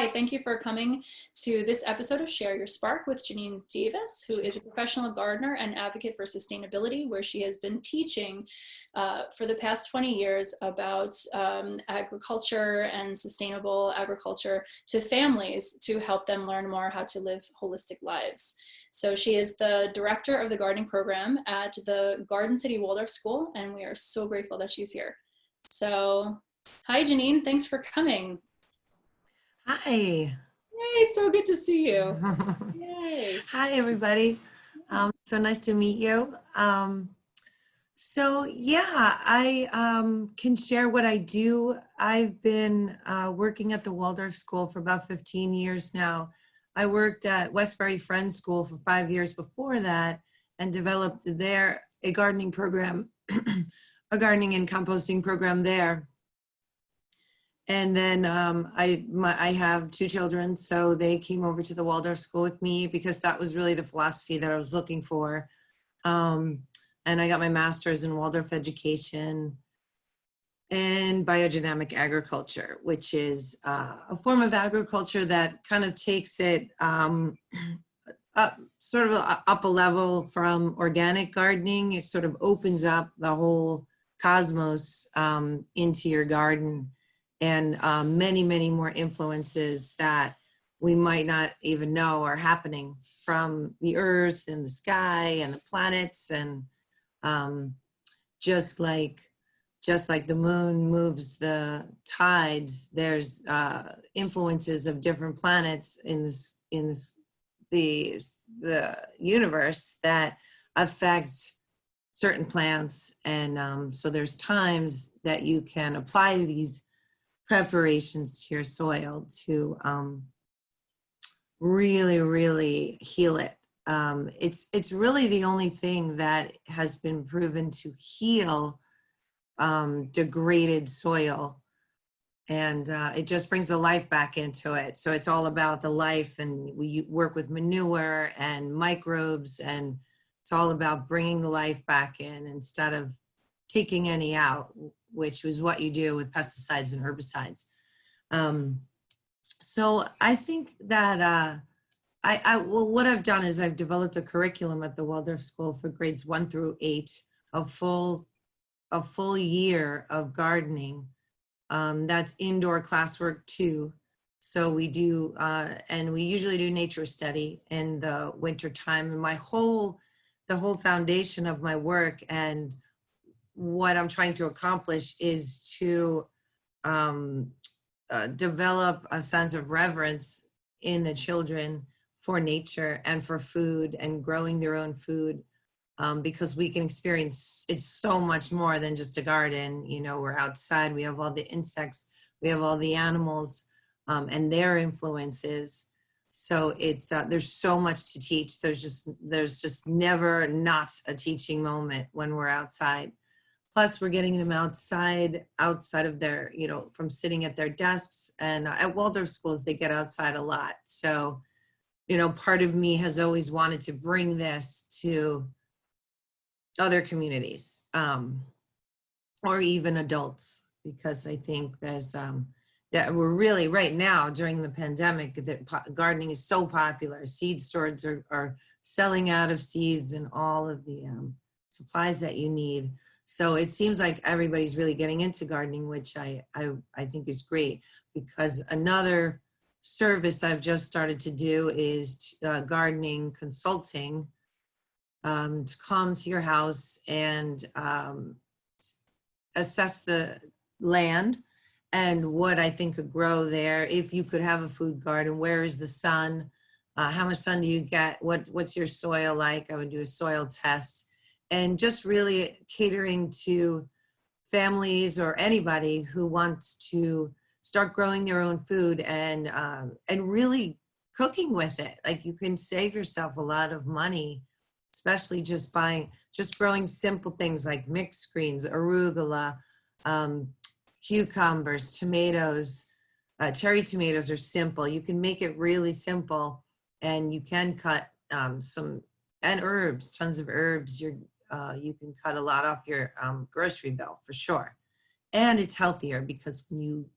Hi, thank you for coming to this episode of Share Your Spark with Jeannine Davis, who is a professional gardener and advocate for sustainability, where she has been teaching for the past 20 years about agriculture and sustainable agriculture to families to help them learn more how to live holistic lives. So she is the director of the gardening program at the Garden City Waldorf School, and we are so grateful that she's here. So, hi, Jeannine, thanks for coming. Hi. Yay, so good to see you. Yay. Hi, everybody. So nice to meet you. I can share what I do. I've been working at the Waldorf School for about 15 years now. I worked at Westbury Friends School for 5 years before that and developed there a gardening program, a gardening and composting program there. And then I have 2 children, so they came over to the Waldorf School with me because that was really the philosophy that I was looking for. And I got my master's in Waldorf education and biodynamic agriculture, which is a form of agriculture that kind of takes it up a level from organic gardening. It sort of opens up the whole cosmos into your garden, and many, many more influences that we might not even know are happening from the earth and the sky and the planets. And just like the moon moves the tides, there's influences of different planets in the universe that affect certain plants. And so there's times that you can apply these preparations to your soil to really, really heal it. It's really the only thing that has been proven to heal degraded soil, and it just brings the life back into it. So it's all about the life, and we work with manure and microbes, and it's all about bringing the life back in instead of taking any out, which was what you do with pesticides and herbicides. So I think that what I've done is I've developed a curriculum at the Waldorf School for grades 1 through 8, a full year of gardening. That's indoor classwork too. So we do, and we usually do nature study in the winter time. And the whole foundation of my work and what I'm trying to accomplish is to develop a sense of reverence in the children for nature and for food and growing their own food, because we can experience it's so much more than just a garden. You know, we're outside, we have all the insects, we have all the animals and their influences. So it's there's so much to teach. There's just never not a teaching moment when we're outside. Plus, we're getting them outside of their, from sitting at their desks. And at Waldorf schools, they get outside a lot. So, part of me has always wanted to bring this to other communities, or even adults, because I think there's that we're really right now during the pandemic that gardening is so popular. Seed stores are selling out of seeds and all of the supplies that you need. So it seems like everybody's really getting into gardening, which I think is great, because another service I've just started to do is gardening consulting, to come to your house and assess the land and what I think could grow there. If you could have a food garden, where is the sun? How much sun do you get? What's your soil like? I would do a soil test. And just really catering to families or anybody who wants to start growing their own food and really cooking with it. Like, you can save yourself a lot of money, especially just growing simple things like mixed greens, arugula, cucumbers, tomatoes. Cherry tomatoes are simple. You can make it really simple, and you can cut and herbs, tons of herbs. You can cut a lot off your grocery bill for sure. And it's healthier, because when you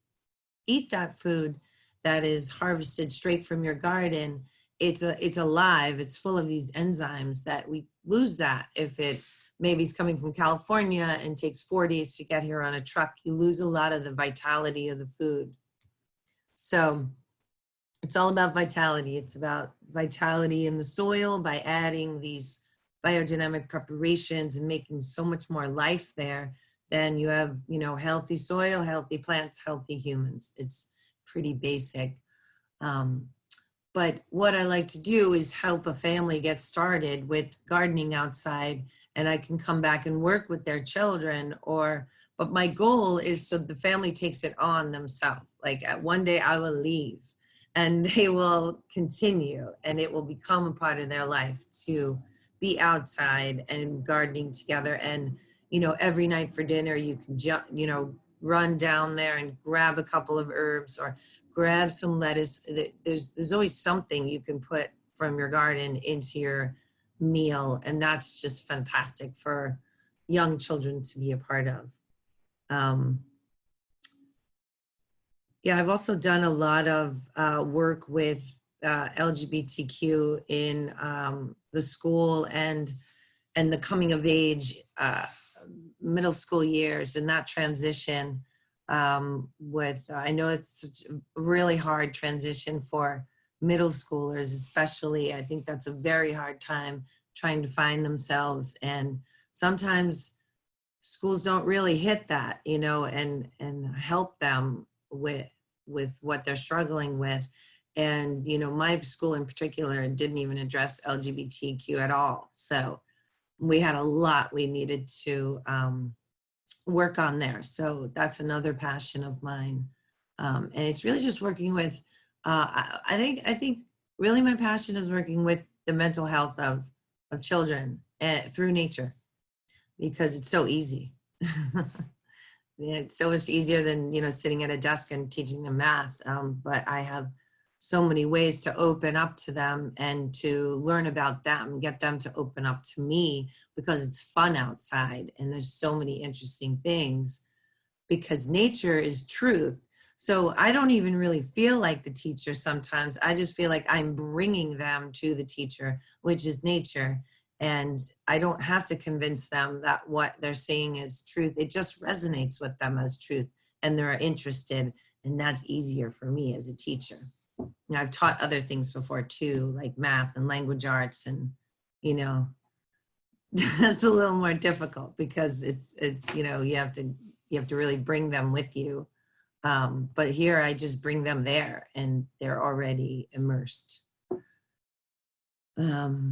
eat that food, that is harvested straight from your garden, it's alive. It's full of these enzymes that we lose that if it maybe it's coming from California and takes 4 days to get here on a truck. You lose a lot of the vitality of the food. So it's all about vitality. It's about vitality in the soil by adding these biodynamic preparations and making so much more life there. Then you have, you know, healthy soil, healthy plants, healthy humans. It's pretty basic. But what I like to do is help a family get started with gardening outside, and I can come back and work with their children. But my goal is so the family takes it on themselves. Like one day I will leave and they will continue, and it will become a part of their life to be outside and gardening together. And, you know, every night for dinner, you can run down there and grab a couple of herbs or grab some lettuce. There's always something you can put from your garden into your meal, and that's just fantastic for young children to be a part of. Yeah, I've also done a lot of work with LGBTQ in the school and the coming of age middle school years, and that transition I know it's a really hard transition for middle schoolers, especially. I think that's a very hard time trying to find themselves. And sometimes schools don't really hit that, you know, and help them with what they're struggling with. And, you know, my school in particular didn't even address LGBTQ at all. So we had a lot we needed to work on there. So that's another passion of mine. And it's really just working with, I think really my passion is working with the mental health of children through nature, because it's so easy. Yeah, it's so much easier than, you know, sitting at a desk and teaching them math. But I have so many ways to open up to them and to learn about them, get them to open up to me, because it's fun outside and there's so many interesting things, because nature is truth. So I don't even really feel like the teacher sometimes. I just feel like I'm bringing them to the teacher, which is nature. And I don't have to convince them that what they're saying is truth. It just resonates with them as truth, and they're interested. And that's easier for me as a teacher. You know, I've taught other things before too, like math and language arts, and, you know, that's a little more difficult because it's, you know, you have to really bring them with you. But here I just bring them there and they're already immersed. Yeah.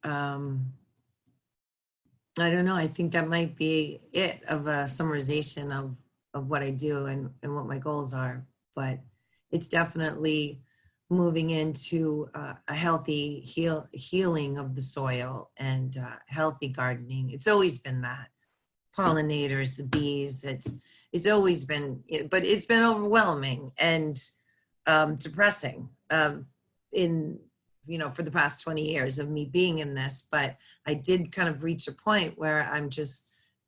I don't know. I think that might be it, of a summarization of what I do and what my goals are. But it's definitely moving into a healthy healing of the soil and healthy gardening. It's always been that. Pollinators, the bees, it's always been, but it's been overwhelming and depressing in, you know, for the past 20 years of me being in this. But I did kind of reach a point where I'm just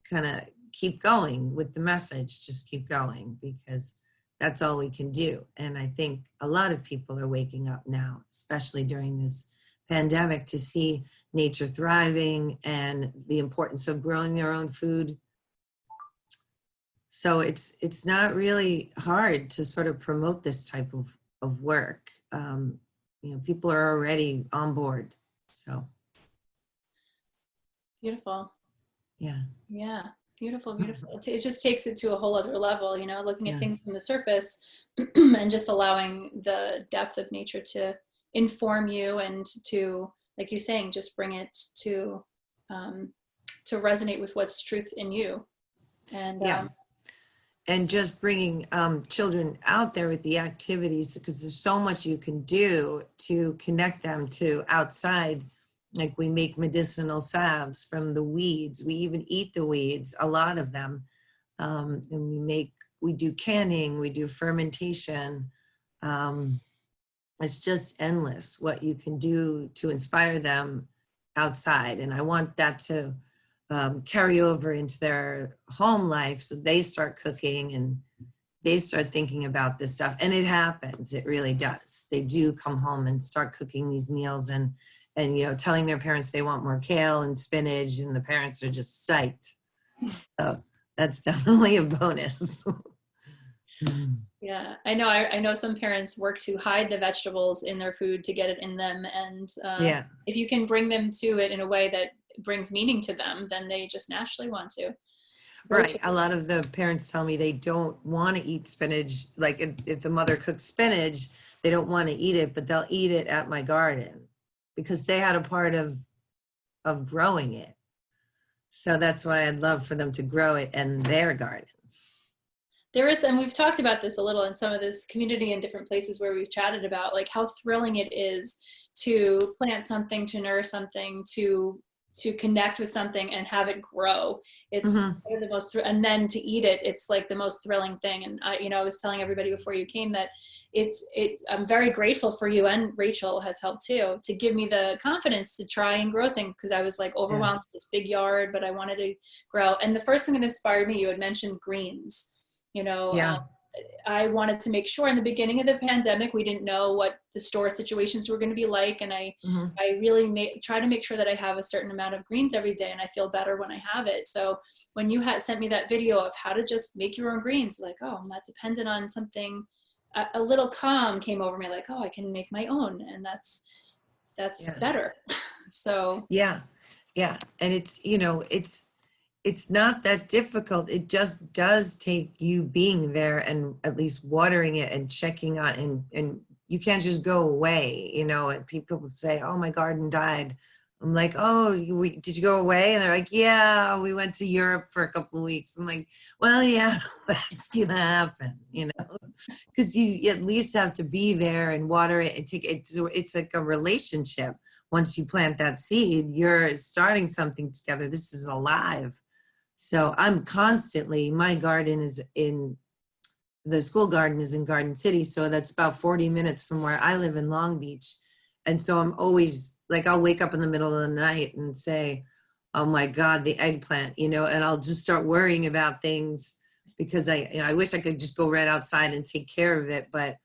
kind of keep going with the message, just keep going, because that's all we can do. And I think a lot of people are waking up now, especially during this pandemic, to see nature thriving and the importance of growing their own food. So it's not really hard to sort of promote this type of work. You know, people are already on board. So Beautiful. yeah. Yeah. Beautiful, beautiful. It just takes it to a whole other level, you know, looking at things from the surface and just allowing the depth of nature to inform you and to, like you're saying, just bring it to resonate with what's truth in you. And Yeah. And just bringing children out there with the activities, because there's so much you can do to connect them to outside. Like we make medicinal salves from the weeds. We even eat the weeds, a lot of them. And we do canning, we do fermentation. It's just endless what you can do to inspire them outside. And I want that to carry over into their home life. So they start cooking and they start thinking about this stuff, and it happens. It really does. They do come home and start cooking these meals and telling their parents they want more kale and spinach, and the parents are just psyched. So that's definitely a bonus. Yeah, I know. I know some parents work to hide the vegetables in their food to get it in them, and Yeah. if you can bring them to it in a way that brings meaning to them, then they just naturally want to. Right. A lot of the parents tell me they don't want to eat spinach. Like if the mother cooks spinach, they don't want to eat it, but they'll eat it at my garden because they had a part of growing it. So that's why I'd love for them to grow it in their gardens. There is, and we've talked about this a little in some of this community and different places where we've chatted about like how thrilling it is to plant something, to nourish something, to connect with something and have it grow. It's Mm-hmm. the most and then to eat it, it's like the most thrilling thing. And I was telling everybody before you came that it's I'm very grateful for you, and Rachel has helped too, to give me the confidence to try and grow things, because I was like Yeah. overwhelmed with this big yard, but I wanted to grow. And the first thing that inspired me, you had mentioned greens. you know Yeah. um, I wanted to make sure in the beginning of the pandemic, we didn't know what the store situations were going to be like. And Mm-hmm. I really try to make sure that I have a certain amount of greens every day, and I feel better when I have it. So when you had sent me that video of how to just make your own greens, like, oh, I'm not dependent on something, a little calm came over me, like, oh, I can make my own. And that's Yeah. better. So Yeah. Yeah. And it's not that difficult. It just does take you being there and at least watering it and checking on, and you can't just go away, and people will say, oh, my garden died. I'm like, oh, did you go away? And they're like, yeah, we went to Europe for a couple of weeks. I'm like, well, yeah, that's gonna happen, because you at least have to be there and water it and take it. It's like a relationship. Once you plant that seed, you're starting something together. This is alive. So I'm constantly, my garden is in, the school garden is in Garden City. So that's about 40 minutes from where I live in Long Beach. And so I'm always like, I'll wake up in the middle of the night and say, oh my God, the eggplant, and I'll just start worrying about things because I wish I could just go right outside and take care of it. But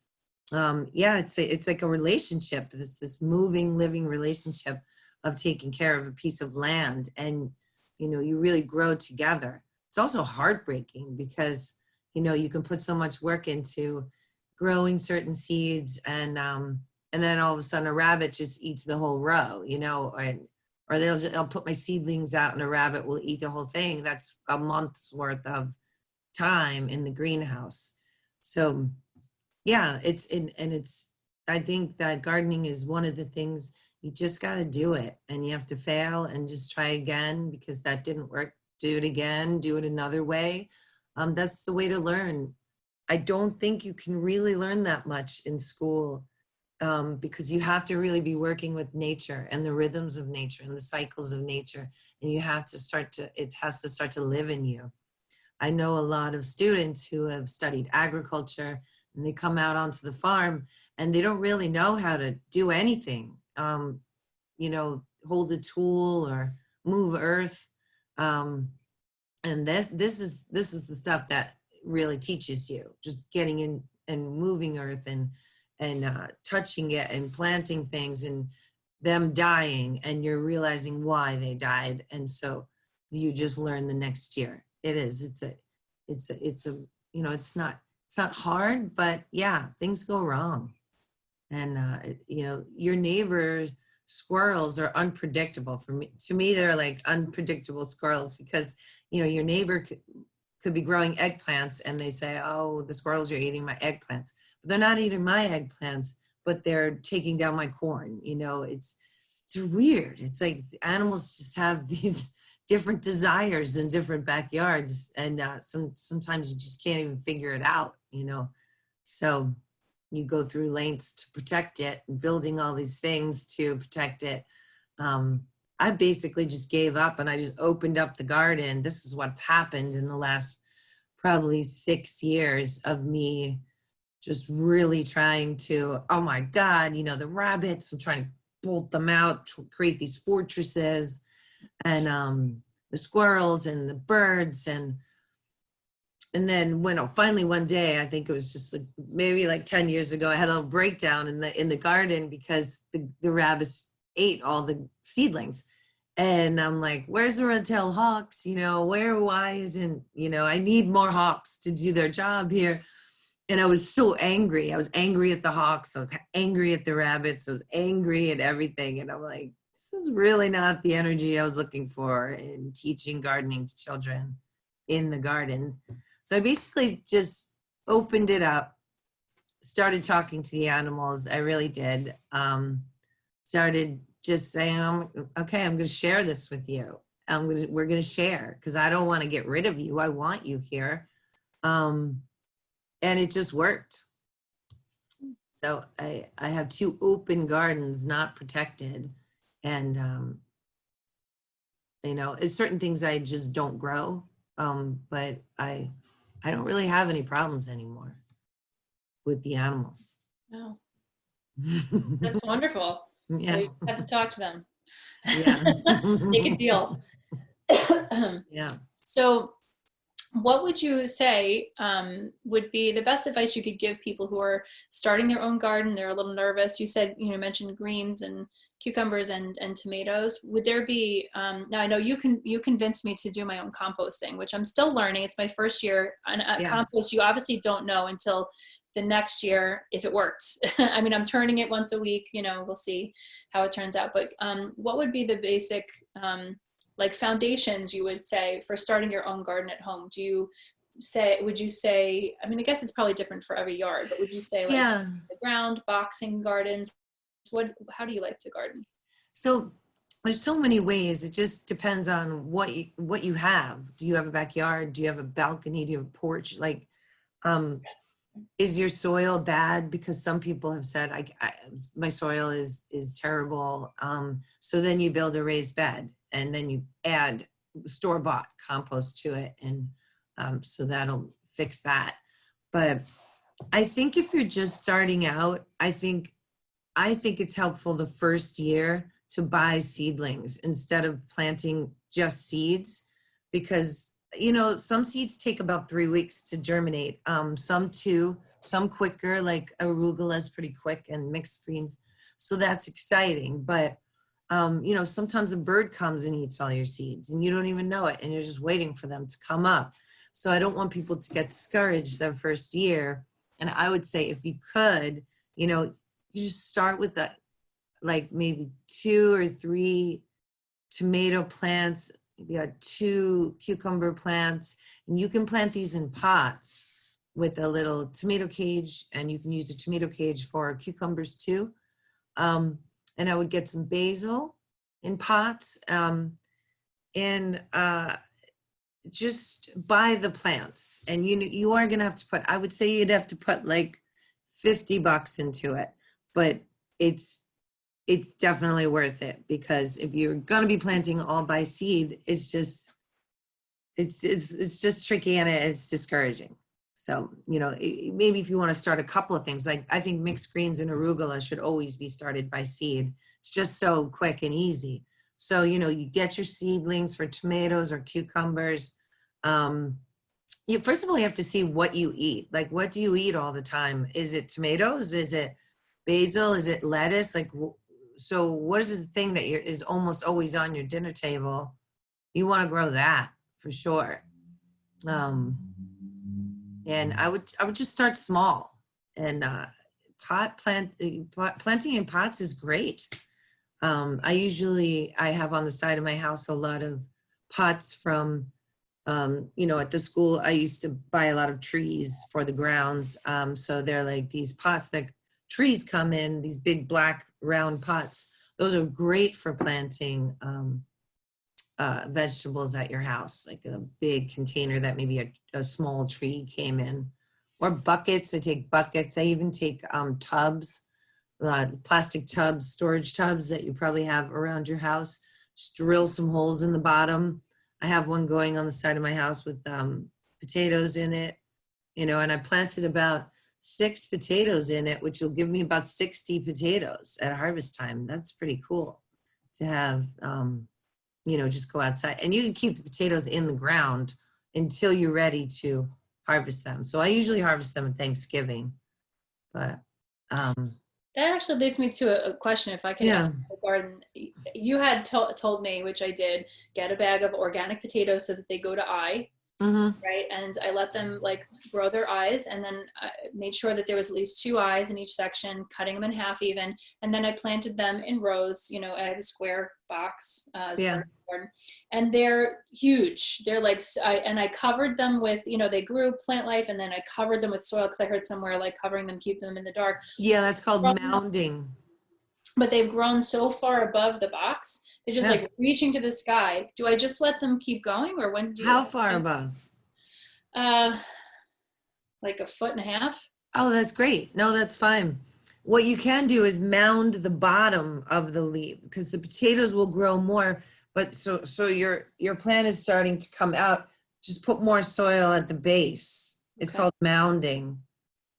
yeah, it's like a relationship, this moving, living relationship of taking care of a piece of land, and you really grow together. It's also heartbreaking because you can put so much work into growing certain seeds, and then all of a sudden a rabbit just eats the whole row, or I'll put my seedlings out and a rabbit will eat the whole thing. That's a month's worth of time in the greenhouse. So yeah, I think that gardening is one of the things you just got to do it, and you have to fail and just try again because that didn't work. Do it again, do it another way. That's the way to learn. I don't think you can really learn that much in school, because you have to really be working with nature and the rhythms of nature and the cycles of nature. And you have to it has to start to live in you. I know a lot of students who have studied agriculture and they come out onto the farm and they don't really know how to do anything, hold a tool or move earth. And this is the stuff that really teaches you, just getting in and moving earth and touching it and planting things and them dying, and you're realizing why they died. And so you just learn the next year. It's a it's not hard, but yeah, things go wrong. And your neighbor squirrels are unpredictable. To me they're like unpredictable squirrels, because your neighbor could be growing eggplants and they say, oh, the squirrels are eating my eggplants, but they're not eating my eggplants, but they're taking down my corn. It's weird. It's like animals just have these different desires in different backyards, and sometimes you just can't even figure it out. So you go through lengths to protect it and building all these things to protect it. I basically just gave up and I just opened up the garden. This is what's happened in the last probably 6 years of me just really trying to, oh my God, the rabbits, I'm trying to bolt them out, to create these fortresses. And the squirrels and the birds. And then when finally one day, I think it was just like maybe like 10 years ago, I had a little breakdown in the garden because the rabbits ate all the seedlings. And I'm like, where's the red-tailed hawks? Why isn't, I need more hawks to do their job here. And I was so angry. I was angry at the hawks. I was angry at the rabbits. I was angry at everything. And I'm like, this is really not the energy I was looking for in teaching gardening to children in the garden. So I basically just opened it up, started talking to the animals. I really did. Started just saying, okay, I'm going to share this with you. We're going to share because I don't want to get rid of you. I want you here. And it just worked. So I have 2 open gardens, not protected. And, it's certain things I just don't grow. But I don't really have any problems anymore with the animals. No, that's wonderful. Yeah. So you have to talk to them. Yeah. They can feel. Yeah. So what would you say would be the best advice you could give people who are starting their own garden? They're a little nervous. You said, mentioned greens and cucumbers and tomatoes. Would there be, now I know you convinced me to do my own composting, which I'm still learning. It's my first year on compost. You obviously don't know until the next year if it works. I mean, I'm turning it once a week, we'll see how it turns out. But what would be the basic like foundations you would say for starting your own garden at home? Would you say, I mean, I guess it's probably different for every yard, but would you say like the ground, boxing gardens? How do you like to garden? So there's so many ways. It just depends on what you have. Do you have a backyard? Do you have a balcony? Do you have a porch? Like, is your soil bad? Because some people have said, my soil is terrible. So then you build a raised bed and then you add store-bought compost to it. And so that'll fix that. But I think if you're just starting out, I think it's helpful the first year to buy seedlings instead of planting just seeds, because some seeds take about 3 weeks to germinate. Some 2, some quicker, like arugula is pretty quick, and mixed greens. So that's exciting. But sometimes a bird comes and eats all your seeds and you don't even know it, and you're just waiting for them to come up. So I don't want people to get discouraged their first year. And I would say if you could, you just start with like maybe 2 or 3 tomato plants, maybe 2 cucumber plants, and you can plant these in pots with a little tomato cage, and you can use a tomato cage for cucumbers too. And I would get some basil in pots, and just buy the plants. And you are going to have to put, I would say you'd have to put like $50 into it, but it's definitely worth it, because if you're going to be planting all by seed, it's just tricky, and it's discouraging. So, maybe if you want to start a couple of things, like I think mixed greens and arugula should always be started by seed. It's just so quick and easy. So, you get your seedlings for tomatoes or cucumbers. First of all, you have to see what you eat. Like, what do you eat all the time? Is it tomatoes? Is it basil? Is it lettuce? Like, so what is the thing that is almost always on your dinner table? You want to grow that for sure. And I would just start small, and planting in pots is great. I have on the side of my house a lot of pots from, at the school, I used to buy a lot of trees for the grounds. So they're like these pots that trees come in, these big black round pots. Those are great for planting vegetables at your house, like a big container that maybe a small tree came in. Or buckets. I take buckets. I even take tubs, plastic tubs, storage tubs that you probably have around your house. Just drill some holes in the bottom. I have one going on the side of my house with potatoes in it, and I planted about 6 potatoes in it, which will give me about 60 potatoes at harvest time. That's pretty cool to have just go outside. And you can keep the potatoes in the ground until you're ready to harvest them. So I usually harvest them at Thanksgiving, but That actually leads me to a question, if I could yeah. ask the garden. You had told me, which I did, get a bag of organic potatoes so that they go to eye, Hmm. right? And I let them like grow their eyes, and then I made sure that there was at least 2 eyes in each section, cutting them in half even. And then I planted them in rows. I had a square box as Yeah. part of the garden, and they're huge. They're like, and I covered them with, they grew plant life, and then I covered them with soil because I heard somewhere like covering them keep them in the dark. Yeah, that's called mounding. But they've grown so far above the box, they're just Yeah. like reaching to the sky. Do I just let them keep going, or when do you? How far above? Like a foot and a half. Oh, that's great. No, that's fine. What you can do is mound the bottom of the leaf because the potatoes will grow more. But so your plant is starting to come out. Just put more soil at the base. It's Okay. called mounding,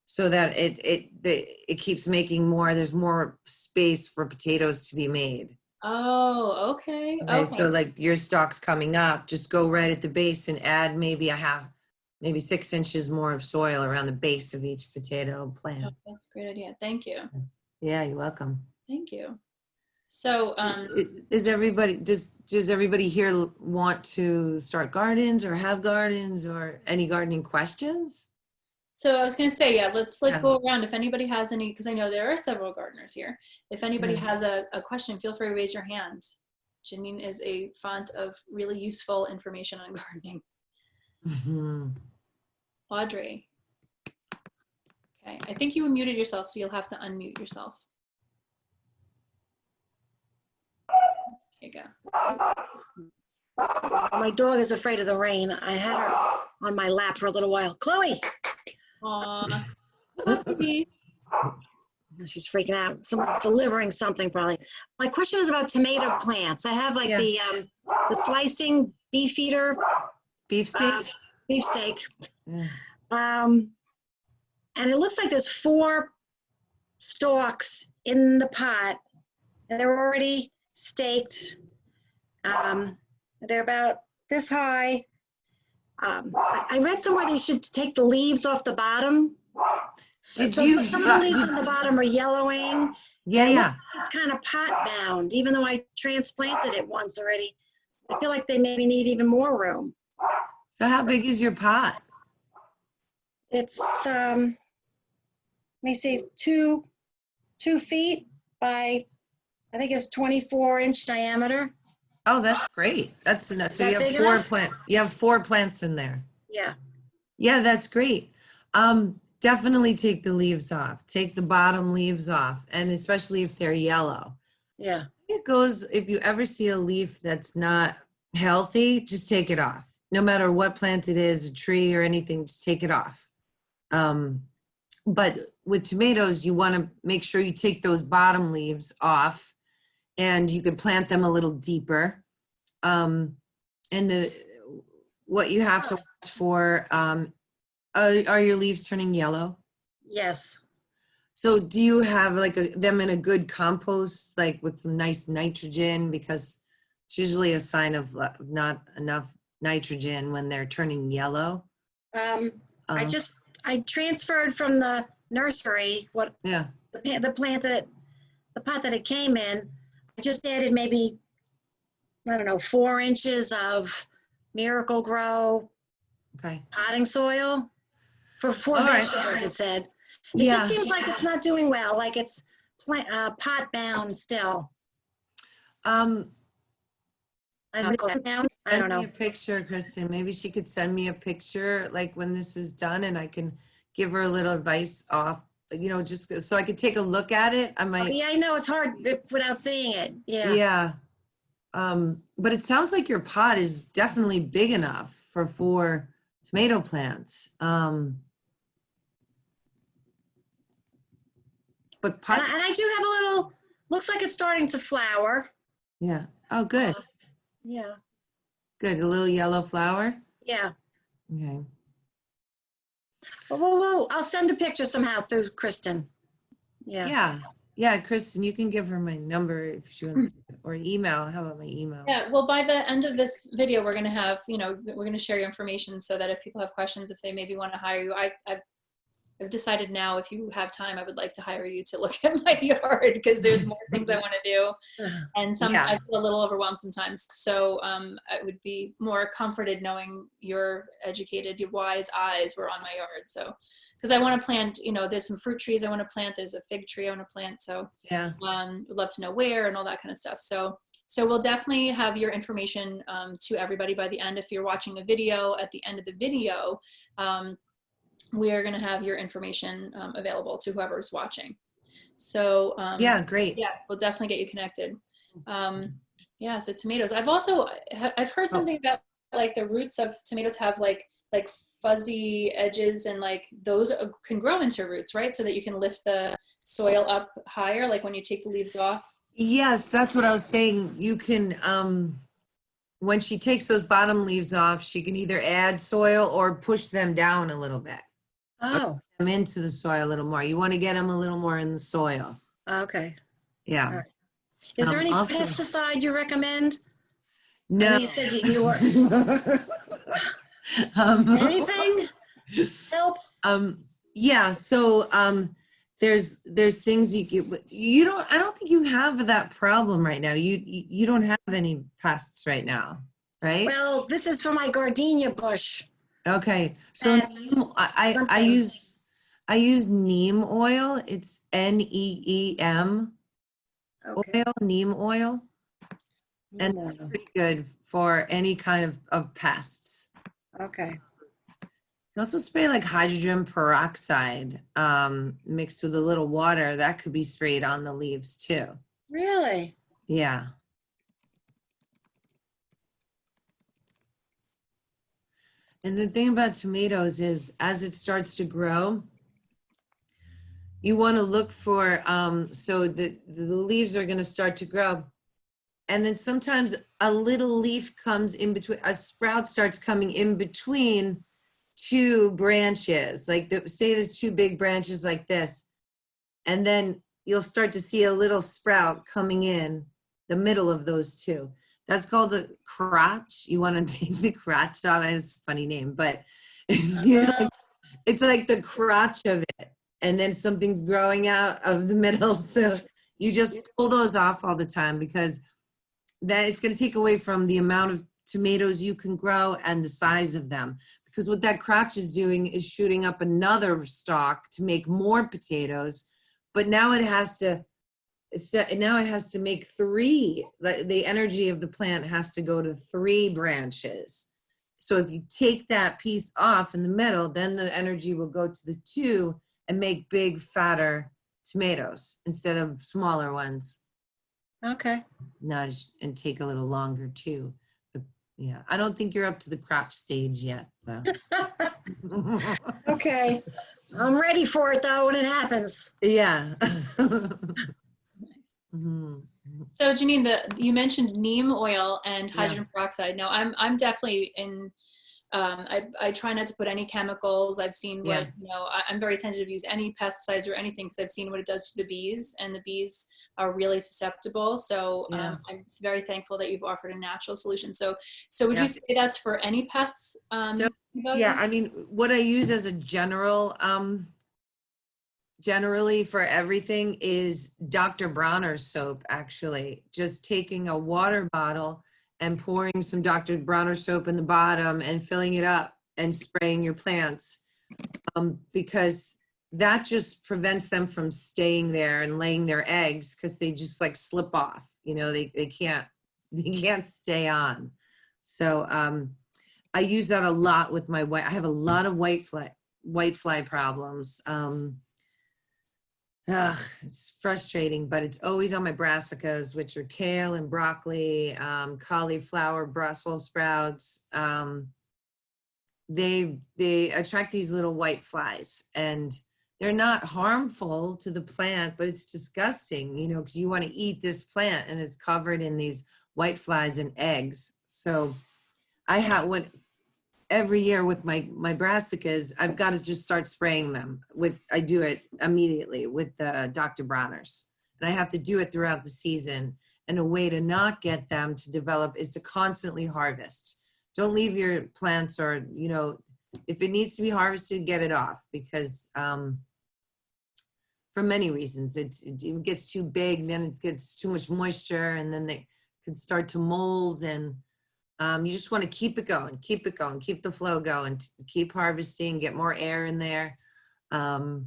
so that it keeps making more. There's more space for potatoes to be made. Oh, okay. Okay, Okay. so like your stalks coming up, just go right at the base and add maybe 6 inches more of soil around the base of each potato Oh, plant. that's a great idea. Thank you. Yeah, you're welcome. Thank you. So, Does everybody here want to start gardens or have gardens or any gardening questions? I was going to say, yeah, let's Yeah. go around. If anybody has any, because I know there are several gardeners here. If anybody Yeah. has a question, feel free to raise your hand. Jeannine is a font of really useful information on gardening. Mhm. Audrey. Okay, I think you muted yourself, so you'll have to unmute yourself. There you go. My dog is afraid of the rain. I had her on my lap for a little while. Chloe! Aw. Puppy. She's freaking out. Someone's delivering something probably. My question is about tomato plants. I have like Yeah. the slicing beef eater, Beef steak? beef steak. Yeah. And it looks like there's 4 stalks in the pot, and they're already staked. They're about this high. I read somewhere they should take the leaves off the bottom. Did So you? some of the leaves on the bottom are yellowing. Yeah, And it yeah. looks like it's kind of pot bound, even though I transplanted it once already. I feel like they maybe need even more room. So how big is your pot? It's let me see, 2 feet by, I think it's 24-inch diameter. Oh, that's great. That's enough. So that you have big 4 enough? plant. You have 4 plants in there. Yeah. Yeah, that's great. Definitely take the leaves off. Take the bottom leaves off, and especially if they're yellow. Yeah. It goes, if you ever see a leaf that's not healthy, just take it off. No matter what plant it is, a tree or anything, just take it off. But with tomatoes, you want to make sure you take those bottom leaves off, and you could plant them a little deeper. And what you have to watch for, are your leaves turning yellow? Yes. So do you have like them in a good compost, like with some nice nitrogen? Because it's usually a sign of not enough nitrogen when they're turning yellow. I transferred from the nursery Yeah. the pot that it came in. I just added maybe, I don't know, 4 inches of Miracle Grow Okay. potting soil for 4 All right. vegetables, it said. It Yeah. just seems like it's not doing well, like it's pot bound still. I don't know. Send me a picture, Kristen. Maybe she could send me a picture like when this is done, and I can give her a little advice off, just so I could take a look at it. I might. Yeah, I know it's hard without seeing it. Yeah. Yeah. But it sounds like your pot is definitely big enough for 4 tomato plants. But pot. And I do have a little, looks like it's starting to flower. Yeah. Oh, good. Yeah. Good. A little yellow flower. Yeah. Okay. Well, I'll send a picture somehow through Kristen. Yeah. Yeah. Yeah, Kristen, you can give her my number if she wants to, or email. How about my email? Yeah, well, by the end of this video, we're going to have, we're going to share your information so that if people have questions, if they maybe want to hire you, I've decided now, if you have time, I would like to hire you to look at my yard because there's more things I want to do. And I feel a little overwhelmed sometimes. So I would be more comforted knowing your educated, your wise eyes were on my yard. So, because I want to plant, there's some fruit trees I want to plant. There's a fig tree I want to plant. So would love to know where and all that kind of stuff. So we'll definitely have your information to everybody by the end. If you're watching a video, at the end of the video, we are going to have your information available to whoever's watching. So yeah, great. Yeah, we'll definitely get you connected. Yeah, so tomatoes. I've heard something about like the roots of tomatoes have like fuzzy edges, and like those can grow into roots, right? So that you can lift the soil up higher, like when you take the leaves off. Yes, that's what I was saying. You can, when she takes those bottom leaves off, she can either add soil or push them down a little bit. Oh, Them into the soil a little more. You want to get them a little more in the soil. okay. Yeah. All right. Is there any Also- pesticide you recommend? I No. know you said you were. Anything? Help? Yeah. So, there's things you don't, I don't think you have that problem right now. You don't have any pests right now, right? Well, this is for my gardenia bush. Okay. So I use neem oil. It's NEEM Okay. oil, neem oil. And it's pretty good for any kind of pests. Okay. You also spray like hydrogen peroxide mixed with a little water. That could be sprayed on the leaves too. Really? Yeah. And the thing about tomatoes is as it starts to grow, you want to look for, so the leaves are going to start to grow. And then sometimes a little leaf comes in between, a sprout starts coming in between two branches. Like say there's two big branches like this. And then you'll start to see a little sprout coming in the middle of those two. That's called the crotch. You want to take the crotch off. It's a funny name, but it's like the crotch of it. And then something's growing out of the middle. So you just pull those off all the time, because that it's going to take away from the amount of tomatoes you can grow and the size of them. Because what that crotch is doing is shooting up another stalk to make more potatoes. But now it has to make three. The energy of the plant has to go to 3 branches. So if you take that piece off in the middle, then the energy will go to the 2 and make big, fatter tomatoes instead of smaller ones. Okay. And take a little longer too. But yeah, I don't think you're up to the crotch stage yet, though. Okay. I'm ready for it though when it happens. Yeah. So Jeannine, you mentioned neem oil and hydrogen peroxide. Now I'm definitely in. I try not to put any chemicals. I've seen what I'm very tentative to use any pesticides or anything because I've seen what it does to the bees, and the bees are really susceptible. So I'm very thankful that you've offered a natural solution. So would you say that's for any pests? I mean, what I use as a generally for everything is Dr. Bronner's soap, actually. Just taking a water bottle and pouring some Dr. Bronner soap in the bottom and filling it up and spraying your plants, because that just prevents them from staying there and laying their eggs, because they just like slip off. They can't stay on. So I use that a lot with my I have a lot of white fly problems. It's frustrating, but it's always on my brassicas, which are kale and broccoli, cauliflower, Brussels sprouts. They attract these little white flies, and they're not harmful to the plant, but it's disgusting, because you want to eat this plant and it's covered in these white flies and eggs. So I have every year with my brassicas, I've got to just start spraying them I do it immediately with the Dr. Bronner's. and I have to do it throughout the season. And a way to not get them to develop is to constantly harvest. Don't leave your plants, or, you know, if it needs to be harvested, get it off, because for many reasons, it gets too big, then it gets too much moisture, and then they could start to mold. And you just want to keep it going, keep the flow going, keep harvesting, get more air in there. And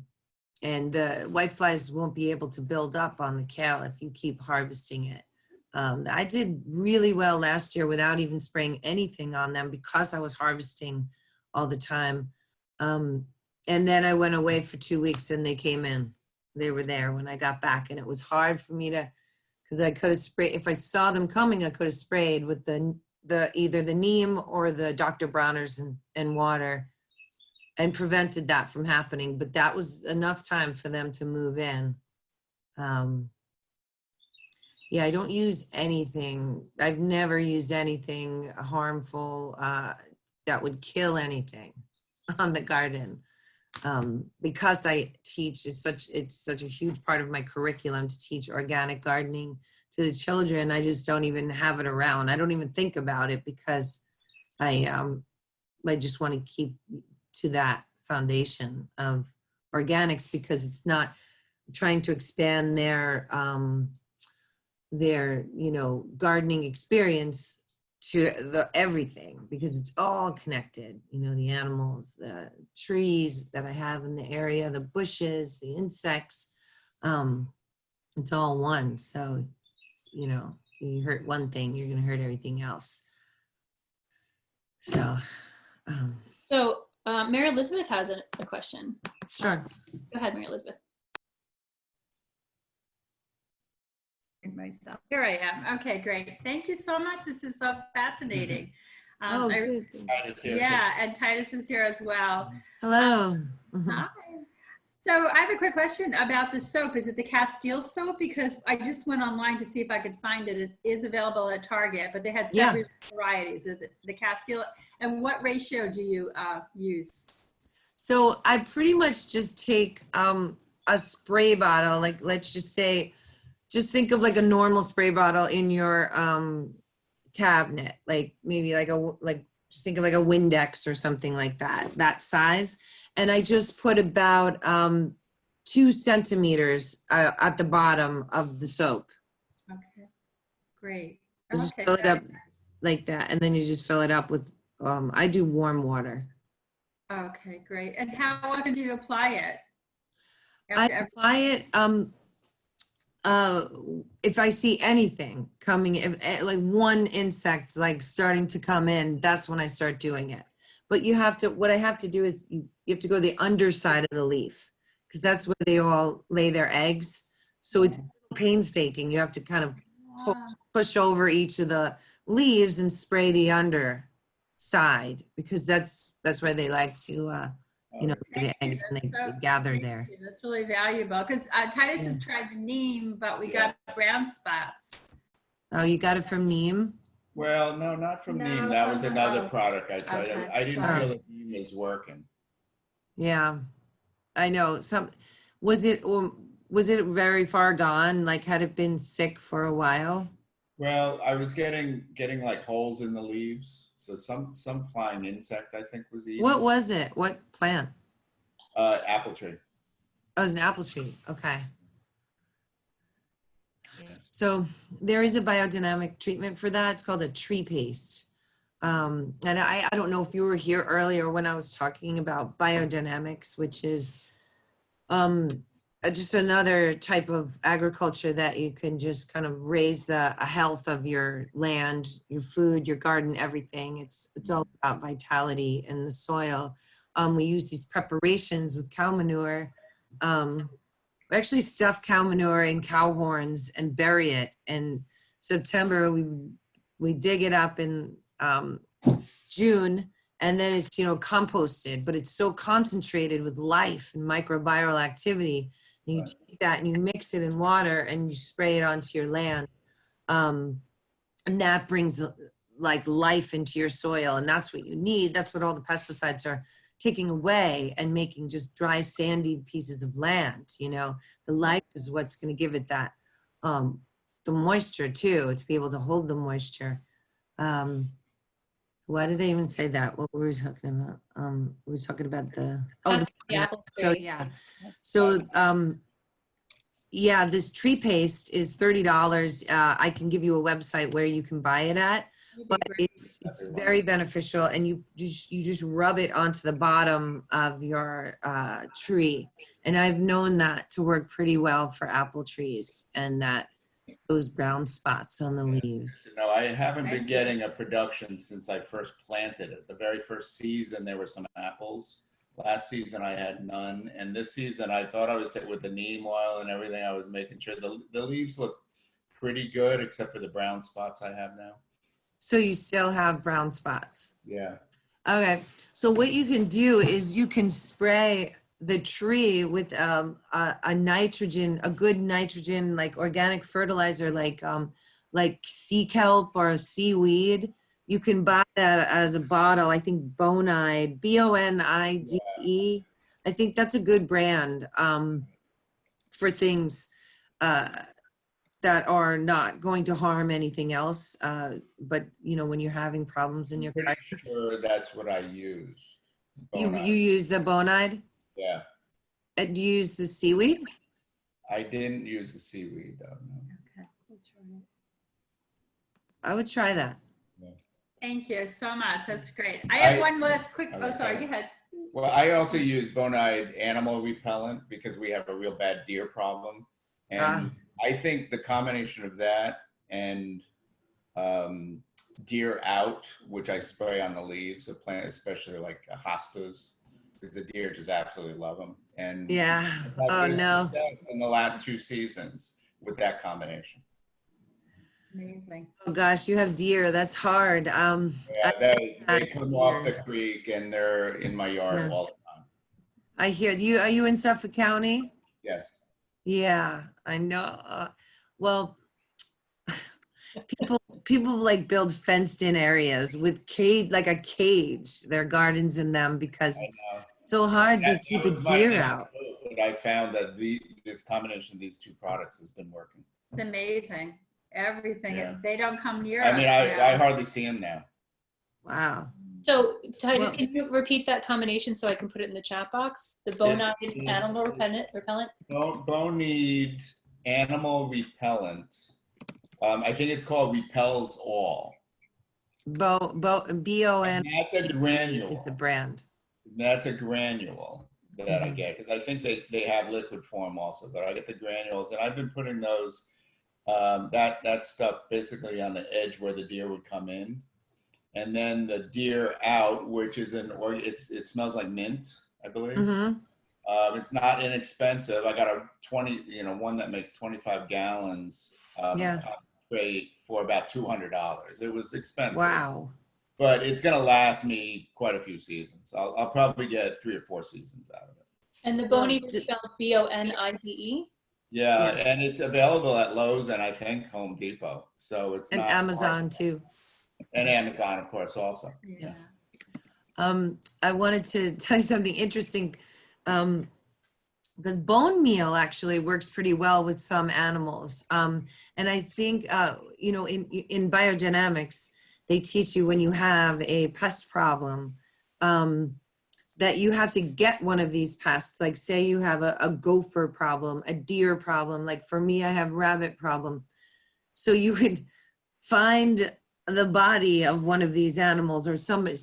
the whiteflies won't be able to build up on the kale if you keep harvesting it. I did really well last year without even spraying anything on them because I was harvesting all the time. And then I went away for 2 weeks and they came in. They were there when I got back, and it was hard for me to, because I could have sprayed, if I saw them coming, I could have sprayed with the either the neem or the Dr. Bronner's and water, and prevented that from happening. But that was enough time for them to move in. Yeah, I don't use anything. I've never used anything harmful that would kill anything on the garden. Because I teach, it's such a huge part of my curriculum to teach organic gardening to the children. I just don't even have it around. I don't even think about it, because I just want to keep to that foundation of organics, because it's not trying to expand their you know, gardening experience to everything, because it's all connected. You know, the animals, the trees that I have in the area, the bushes, the insects, it's all one. So, you know, you hurt one thing, you're going to hurt everything else. So Mary Elizabeth has a question. Sure. Go ahead, Mary Elizabeth. Myself. Here I am. Okay, great. Thank you so much. This is so fascinating. Good. Yeah, and Titus is here as well. Hello. Hi. So I have a quick question about the soap. Is it the Castile soap? Because I just went online to see if I could find it. It is available at Target, but they had several varieties of the Castile. And what ratio do you use? So I pretty much just take a spray bottle, like let's just say, just think of like a normal spray bottle in your cabinet, like maybe just think of like a Windex or something like that size. And I just put about 2 centimeters at the bottom of the soap. Okay, great. Just Okay, fill it up like that. And then you just fill it up with, I do warm water. okay, great. And how often do you apply it? I apply it, if I see anything coming, if like one insect like starting to come in, that's when I start doing it. But you have to, what I have to do is you have to go to the underside of the leaf, because that's where they all lay their eggs. So it's painstaking. You have to kind of push over each of the leaves and spray the underside, because that's where they like to you know, lay the eggs, and they gather there. That's really valuable, because Titus has tried the neem, but we got brown spots. Oh, you got it from neem? Well, no, not from No, neem. That was from- another product I tried. Okay. I didn't Sorry. feel that neem was working. Yeah, I know. Was it very far gone? Like, had it been sick for a while? Well, I was getting like holes in the leaves. So some flying insect, I think, was eating. What was it? What plant? Apple tree. Oh, it was an apple tree. Okay. Yeah. So there is a biodynamic treatment for that. It's called a tree paste. And I don't know if you were here earlier when I was talking about biodynamics, which is just another type of agriculture that you can just kind of raise the health of your land, your food, your garden, everything. It's all about vitality in the soil. We use these preparations with cow manure. We actually stuff cow manure in cow horns and bury it. In September, we dig it up in June, and then it's, you know, composted, but it's so concentrated with life and microbial activity. And you take that and you mix it in water and you spray it onto your land. And that brings like life into your soil. And that's what you need. That's what all the pesticides are taking away and making just dry, sandy pieces of land. You know, the life is what's going to give it that the moisture too, to be able to hold the moisture. Why did I even say that? What were we talking about? We were talking about the Apple so tree. yeah. So yeah, this tree paste is $30. I can give you a website where you can buy it at, but it's very beneficial, and you just rub it onto the bottom of your tree. And I've known that to work pretty well for apple trees and those brown spots on the leaves. No, I haven't been getting a production since I first planted it. The very first season, there were some apples. Last season, I had none. And this season, I thought I was with the neem oil and everything. I was making sure the leaves look pretty good, except for the brown spots I have now. So you still have brown spots? Yeah. Okay. So what you can do is you can spray the tree with a good nitrogen, like organic fertilizer, like sea kelp or seaweed. You can buy that as a bottle. I think Bonide, Bonide. I think that's a good brand for things that are not going to harm anything else. But when you're having problems in your garden, pretty sure that's what I use. You use the Bonide? Yeah. Do you use the seaweed? I didn't use the seaweed though. No. Okay, we'll try it. I would try that. Yeah. Thank you so much. That's great. I have one last quick. Okay. Oh, sorry. Go ahead. Well, I also use Bonide animal repellent because we have a real bad deer problem, and I think the combination of that and Deer Out, which I spray on the leaves of plants, especially like hostas, because the deer just absolutely love them. And yeah. Oh no. In the last 2 seasons with that combination. Amazing. Oh gosh, you have deer. That's hard. Yeah, they come off the creek and they're in my yard all the time. I hear you. Are you in Suffolk County? Yes. Yeah, I know. Well, people like build fenced in areas with like a cage, their gardens in them, because it's so hard to keep a deer out. But I found that this combination of these 2 products has been working. It's amazing. Everything. Yeah. They don't come near I us. mean, I hardly see them now. Wow. So, Titus, can you repeat that combination so I can put it in the chat box? The Bonide animal repellent? Bonide animal repellent. I think it's called Repels All. B-O-N. That's a granule. Is the brand. That's a granule that I get, because I think they have liquid form also, but I get the granules, and I've been putting those that stuff basically on the edge where the deer would come in, and then the Deer Out, which is it smells like mint, I believe. Mm-hmm. It's not inexpensive. I got a one that makes 25 gallons concentrate for about $200. It was expensive. Wow. But it's gonna last me quite a few seasons. I'll probably get 3 or 4 seasons out of it. And the Bonide is spelled Bonide? Yeah, and it's available at Lowe's and I think Home Depot. So it's not Amazon too. And Amazon, of course, also. Yeah. I wanted to tell you something interesting, because bone meal actually works pretty well with some animals. And I think, in biodynamics, they teach you when you have a pest problem, that you have to get one of these pests. Like say you have a gopher problem, a deer problem. Like for me, I have rabbit problem. So you would find the body of one of these animals, or somebody,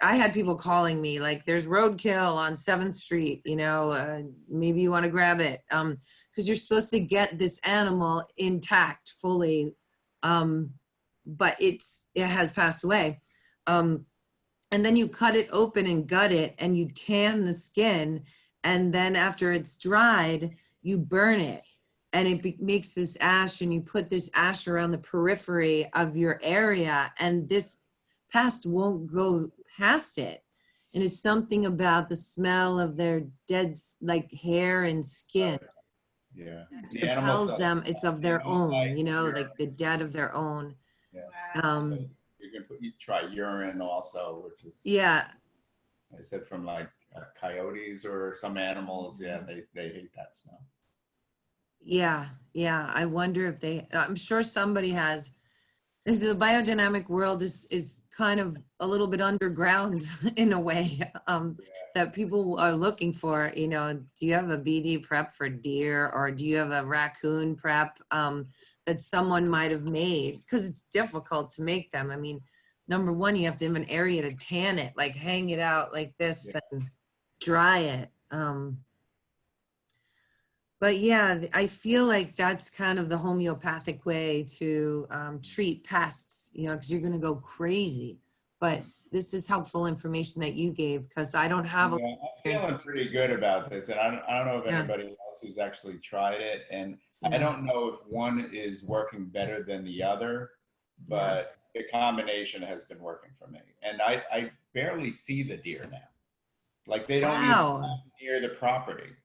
I had people calling me like, there's roadkill on 7th Street, maybe you want to grab it. Because you're supposed to get this animal intact fully, but it has passed away. And then you cut it open and gut it, and you tan the skin, and then after it's dried, you burn it, and it makes this ash, and you put this ash around the periphery of your area, and this pest won't go past it. And it's something about the smell of their dead, like hair and skin. Yeah. It tells them it's of their own, like the dead of their own. Wow. You try urine also, which is I said from like coyotes or some animals. Yeah, they hate that smell. Yeah, yeah. I wonder if I'm sure somebody has. The biodynamic world is kind of a little bit underground in a way, that people are looking for. You know, do you have a BD prep for deer, or do you have a raccoon prep that someone might have made? Because it's difficult to make them. I mean, number one, you have to have an area to tan it, like hang it out like this and dry it. But yeah, I feel like that's kind of the homeopathic way to treat pests, you know, because you're going to go crazy. But this is helpful information that you gave, because I don't have a Yeah, I'm feeling pretty good about this, and I don't know if yeah, anybody else who's actually tried it, and I yeah, don't know if one is working better than the other, yeah. but the combination has been working for me, and I barely see the deer now. Like they don't even Wow. come near the property,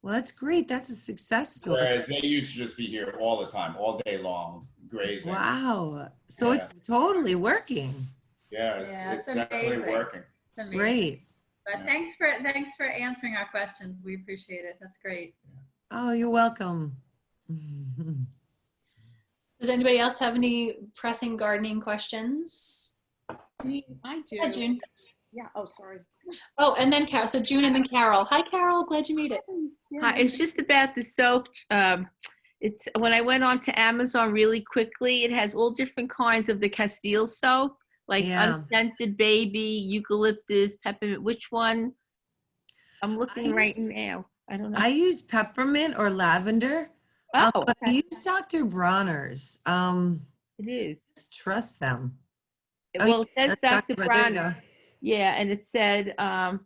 Well, that's great. That's a success story. whereas they used to just be here all the time, all day long, grazing. Wow. So Yeah, it's totally working. yeah, Yeah, it's it's definitely amazing. working. It's amazing. Great. But Yeah. thanks for answering our questions. We appreciate it. That's great. Oh, you're welcome. Does anybody else have any pressing gardening questions? I do. Hi, June. Yeah. Oh, sorry. Oh, and then Carol. So June and then Carol. Hi, Carol. Glad you made it. Yeah, Hi, it's just about the soap. It's when I went on to Amazon really quickly, it has all different kinds of the Castile soap, like Yeah. unscented baby, eucalyptus, peppermint. Which one? I'm looking right now. I don't know. I use peppermint or lavender. Oh, But I okay. use Dr. Bronner's. It is. Trust them. Oh, Well, it says that's Dr. There you go. Bronner. Yeah, and it said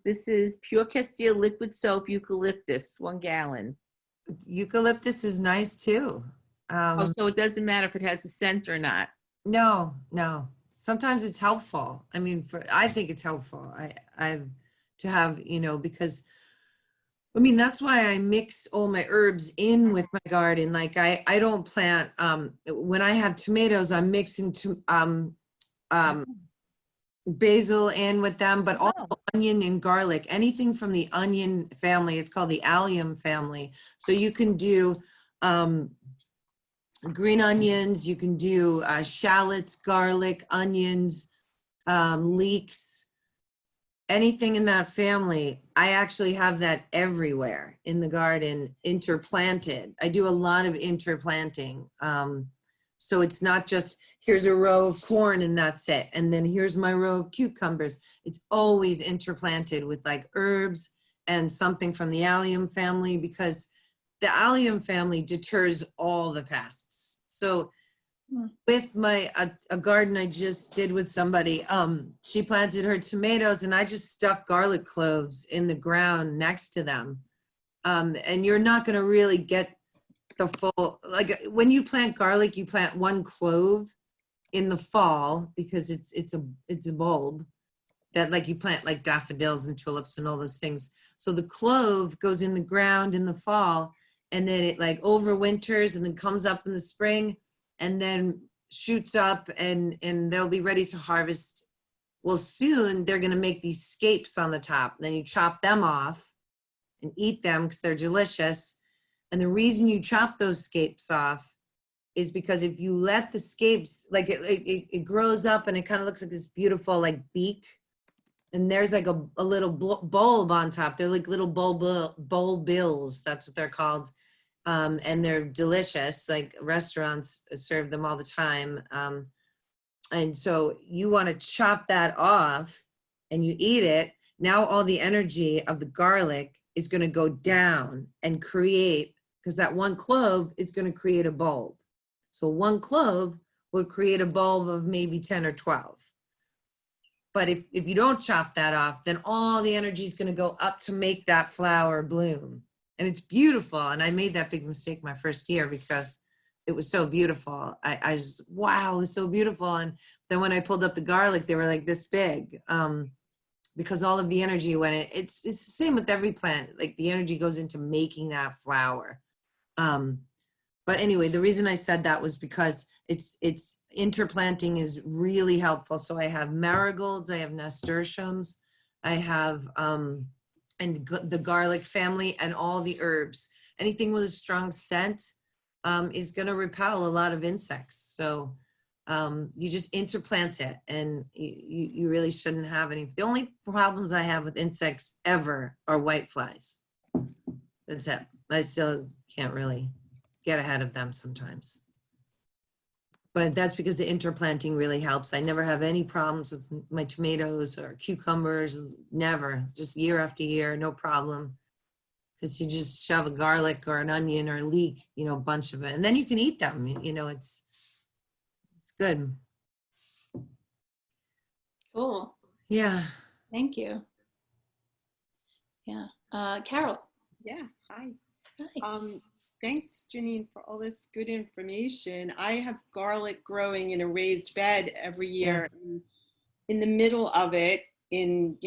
this is pure Castile liquid soap, eucalyptus, 1 gallon. Eucalyptus is nice too. Oh, so it doesn't matter if it has a scent or not. No, no. Sometimes it's helpful. I mean, I think it's helpful. I've to have, you know, because I mean, that's why I mix all my herbs in with my garden. Like I don't plant, when I have tomatoes, I'm mixing basil in with them, but also onion and garlic, anything from the onion family. It's called the allium family. So you can do green onions, you can do shallots, garlic, onions, leeks, anything in that family. I actually have that everywhere in the garden, interplanted. I do a lot of interplanting. So it's not just, here's a row of corn and that's it. And then here's my row of cucumbers. It's always interplanted with like herbs and something from the allium family, because the allium family deters all the pests. So with a garden I just did with somebody, she planted her tomatoes and I just stuck garlic cloves in the ground next to them. And you're not going to really get the full, like when you plant garlic, you plant 1 clove in the fall because it's a bulb that, like, you plant like daffodils and tulips and all those things. So the clove goes in the ground in the fall, and then it like overwinters and then comes up in the spring and then shoots up, and they'll be ready to harvest. Well, soon they're going to make these scapes on the top. Then you chop them off and eat them because they're delicious. And the reason you chop those scapes off is because if you let the scapes, like it grows up and it kind of looks like this beautiful like beak. And there's like a little bulb on top. They're like little bulbils. That's what they're called. And they're delicious. Like restaurants serve them all the time. And so you want to chop that off and you eat it. Now all the energy of the garlic is going to go down and create, because that 1 clove is going to create a bulb. So 1 clove will create a bulb of maybe 10 or 12. But if you don't chop that off, then all the energy is going to go up to make that flower bloom. And it's beautiful. And I made that big mistake my first year because it was so beautiful. I just, wow, it was so beautiful. And then when I pulled up the garlic, they were like this big, because all of the energy went in. It's the same with every plant. Like the energy goes into making that flower. But anyway, the reason I said that was because it's interplanting is really helpful. So I have marigolds, I have nasturtiums, I have and the garlic family and all the herbs. anything with a strong scent is going to repel a lot of insects. So you just interplant it, and you really shouldn't have any. The only problems I have with insects ever are whiteflies. That's it. I still can't really get ahead of them sometimes. But that's because the interplanting really helps. I never have any problems with my tomatoes or cucumbers, never, just year after year, no problem. Because you just shove a garlic or an onion or a leek, you know, a bunch of it, and then you can eat them. You know, it's good. Cool. Yeah. Thank you. Yeah. Carol. Yeah, hi. Hi. Thanks, Jeannine, for all this good information. I have garlic growing in a raised bed every year. In the middle of it,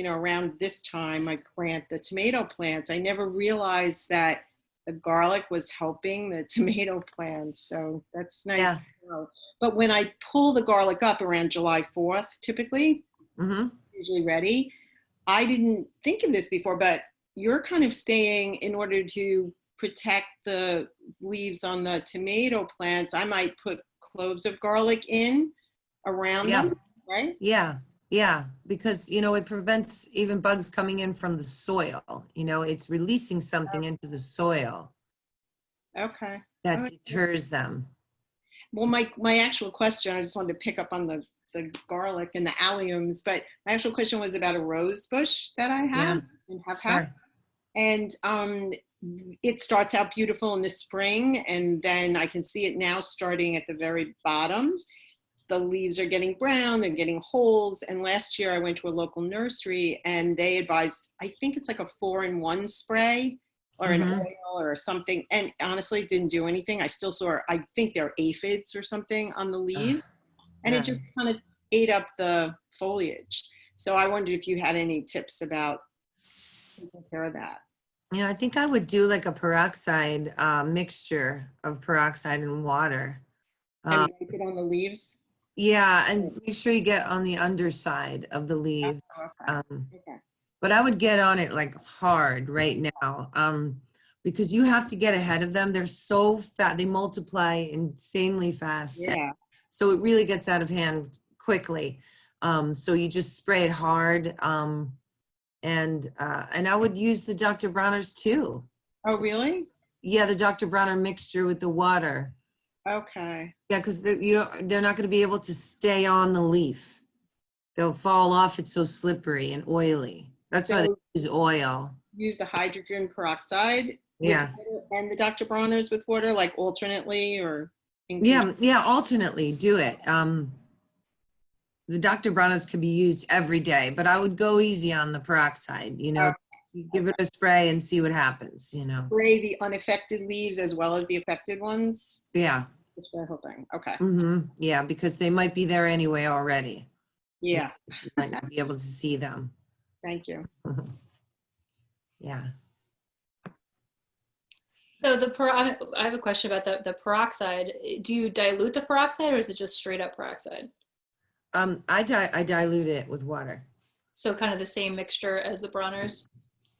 around this time, I plant the tomato plants. I never realized that the garlic was helping the tomato plants. So that's nice Yeah. to know. But when I pull the garlic up around July 4th, typically, usually ready, I didn't think of this before, but you're kind of saying in order to protect the leaves on the tomato plants, I might put cloves of garlic in around them, right? Yeah, because, you know, it prevents even bugs coming in from the soil. You know, it's releasing something into the soil Okay. that deters them. Well, my actual question, I just wanted to pick up on the garlic and the alliums, but my actual question was about a rose bush that I have and have had. And it starts out beautiful in the spring, and then I can see it now starting at the very bottom. The leaves are getting brown, they're getting holes. And last year I went to a local nursery and they advised, I think it's like a 4-in-1 spray or an oil or something. And honestly, it didn't do anything. I still saw, I think they're aphids or something on the leaves. And it just kind of ate up the foliage. So I wondered if you had any tips about taking care of that. You know, I think I would do like a peroxide mixture of peroxide and water. And wipe it on the leaves? Yeah, and make sure you get on the underside of the leaves. But I would get on it like hard right now, because you have to get ahead of them. They're so fat. They multiply insanely fast. Yeah. So it really gets out of hand quickly. So you just spray it hard. And I would use the Dr. Bronner's too. Oh, really? Yeah, the Dr. Bronner mixture with the water. Okay. Yeah, because they're not going to be able to stay on the leaf. They'll fall off. It's so slippery and oily. That's why they use oil. Use the hydrogen peroxide Yeah. with water and the Dr. Bronner's with water, like alternately or? Yeah, alternately do it. The Dr. Bronner's could be used every day, but I would go easy on the peroxide, you know. You give it a spray and see what happens, you know. Spray the unaffected leaves as well as the affected ones? Yeah. Spray the whole thing. Okay. Yeah, because they might be there anyway already. Yeah. You might not be able to see them. Thank you. Yeah. So I have a question about the peroxide. Do you dilute the peroxide or is it just straight up peroxide? I dilute it with water. So kind of the same mixture as the Bronner's?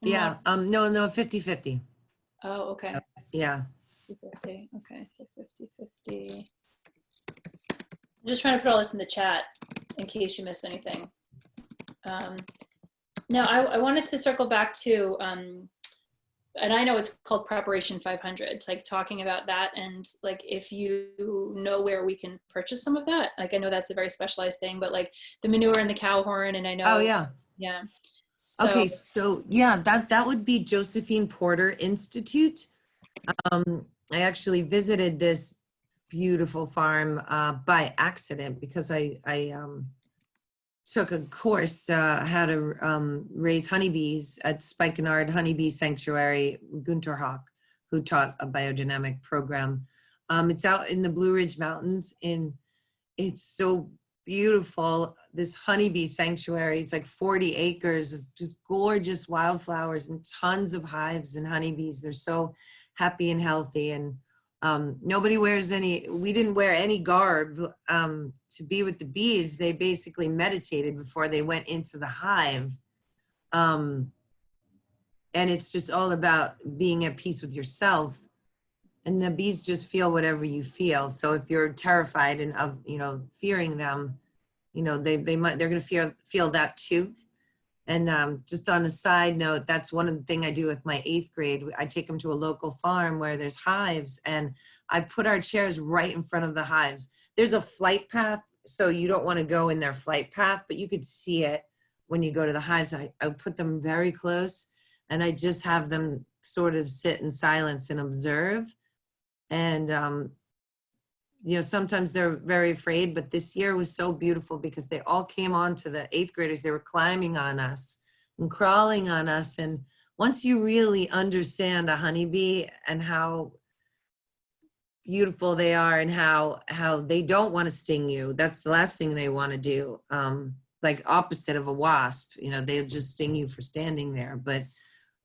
Yeah. No, 50-50. Oh, okay. Yeah. 50-50. Okay, so 50-50. I'm just trying to put all this in the chat in case you missed anything. Now, I wanted to circle back to, and I know it's called Preparation 500, like talking about that, and like if you know where we can purchase some of that, like I know that's a very specialized thing, but like the manure and the cow horn, and I know. Oh, yeah. Yeah. So, okay, so yeah, that would be Josephine Porter Institute. I actually visited this beautiful farm by accident because I took a course how to raise honeybees at Spikenard Honeybee Sanctuary, Gunter Hawk, who taught a biodynamic program. It's out in the Blue Ridge Mountains, and it's so beautiful. This honeybee sanctuary, it's like 40 acres of just gorgeous wildflowers and tons of hives and honeybees. They're so happy and healthy, and nobody wears we didn't wear any garb to be with the bees. They basically meditated before they went into the hive. And and it's just all about being at peace with yourself. And the bees just feel whatever you feel. So if you're terrified and of, fearing them, they're going to feel that too. And just on a side note, that's one of the things I do with my 8th grade. I take them to a local farm where there's hives, and I put our chairs right in front of the hives. There's a flight path, so you don't want to go in their flight path, but you could see it when you go to the hives. I put them very close, and I just have them sort of sit in silence and observe. And, sometimes they're very afraid, but this year was so beautiful because they all came on to the 8th graders. They were climbing on us and crawling on us. And once you really understand a honeybee and how beautiful they are and how they don't want to sting you, that's the last thing they want to do. Like opposite of a wasp, they'll just sting you for standing there. But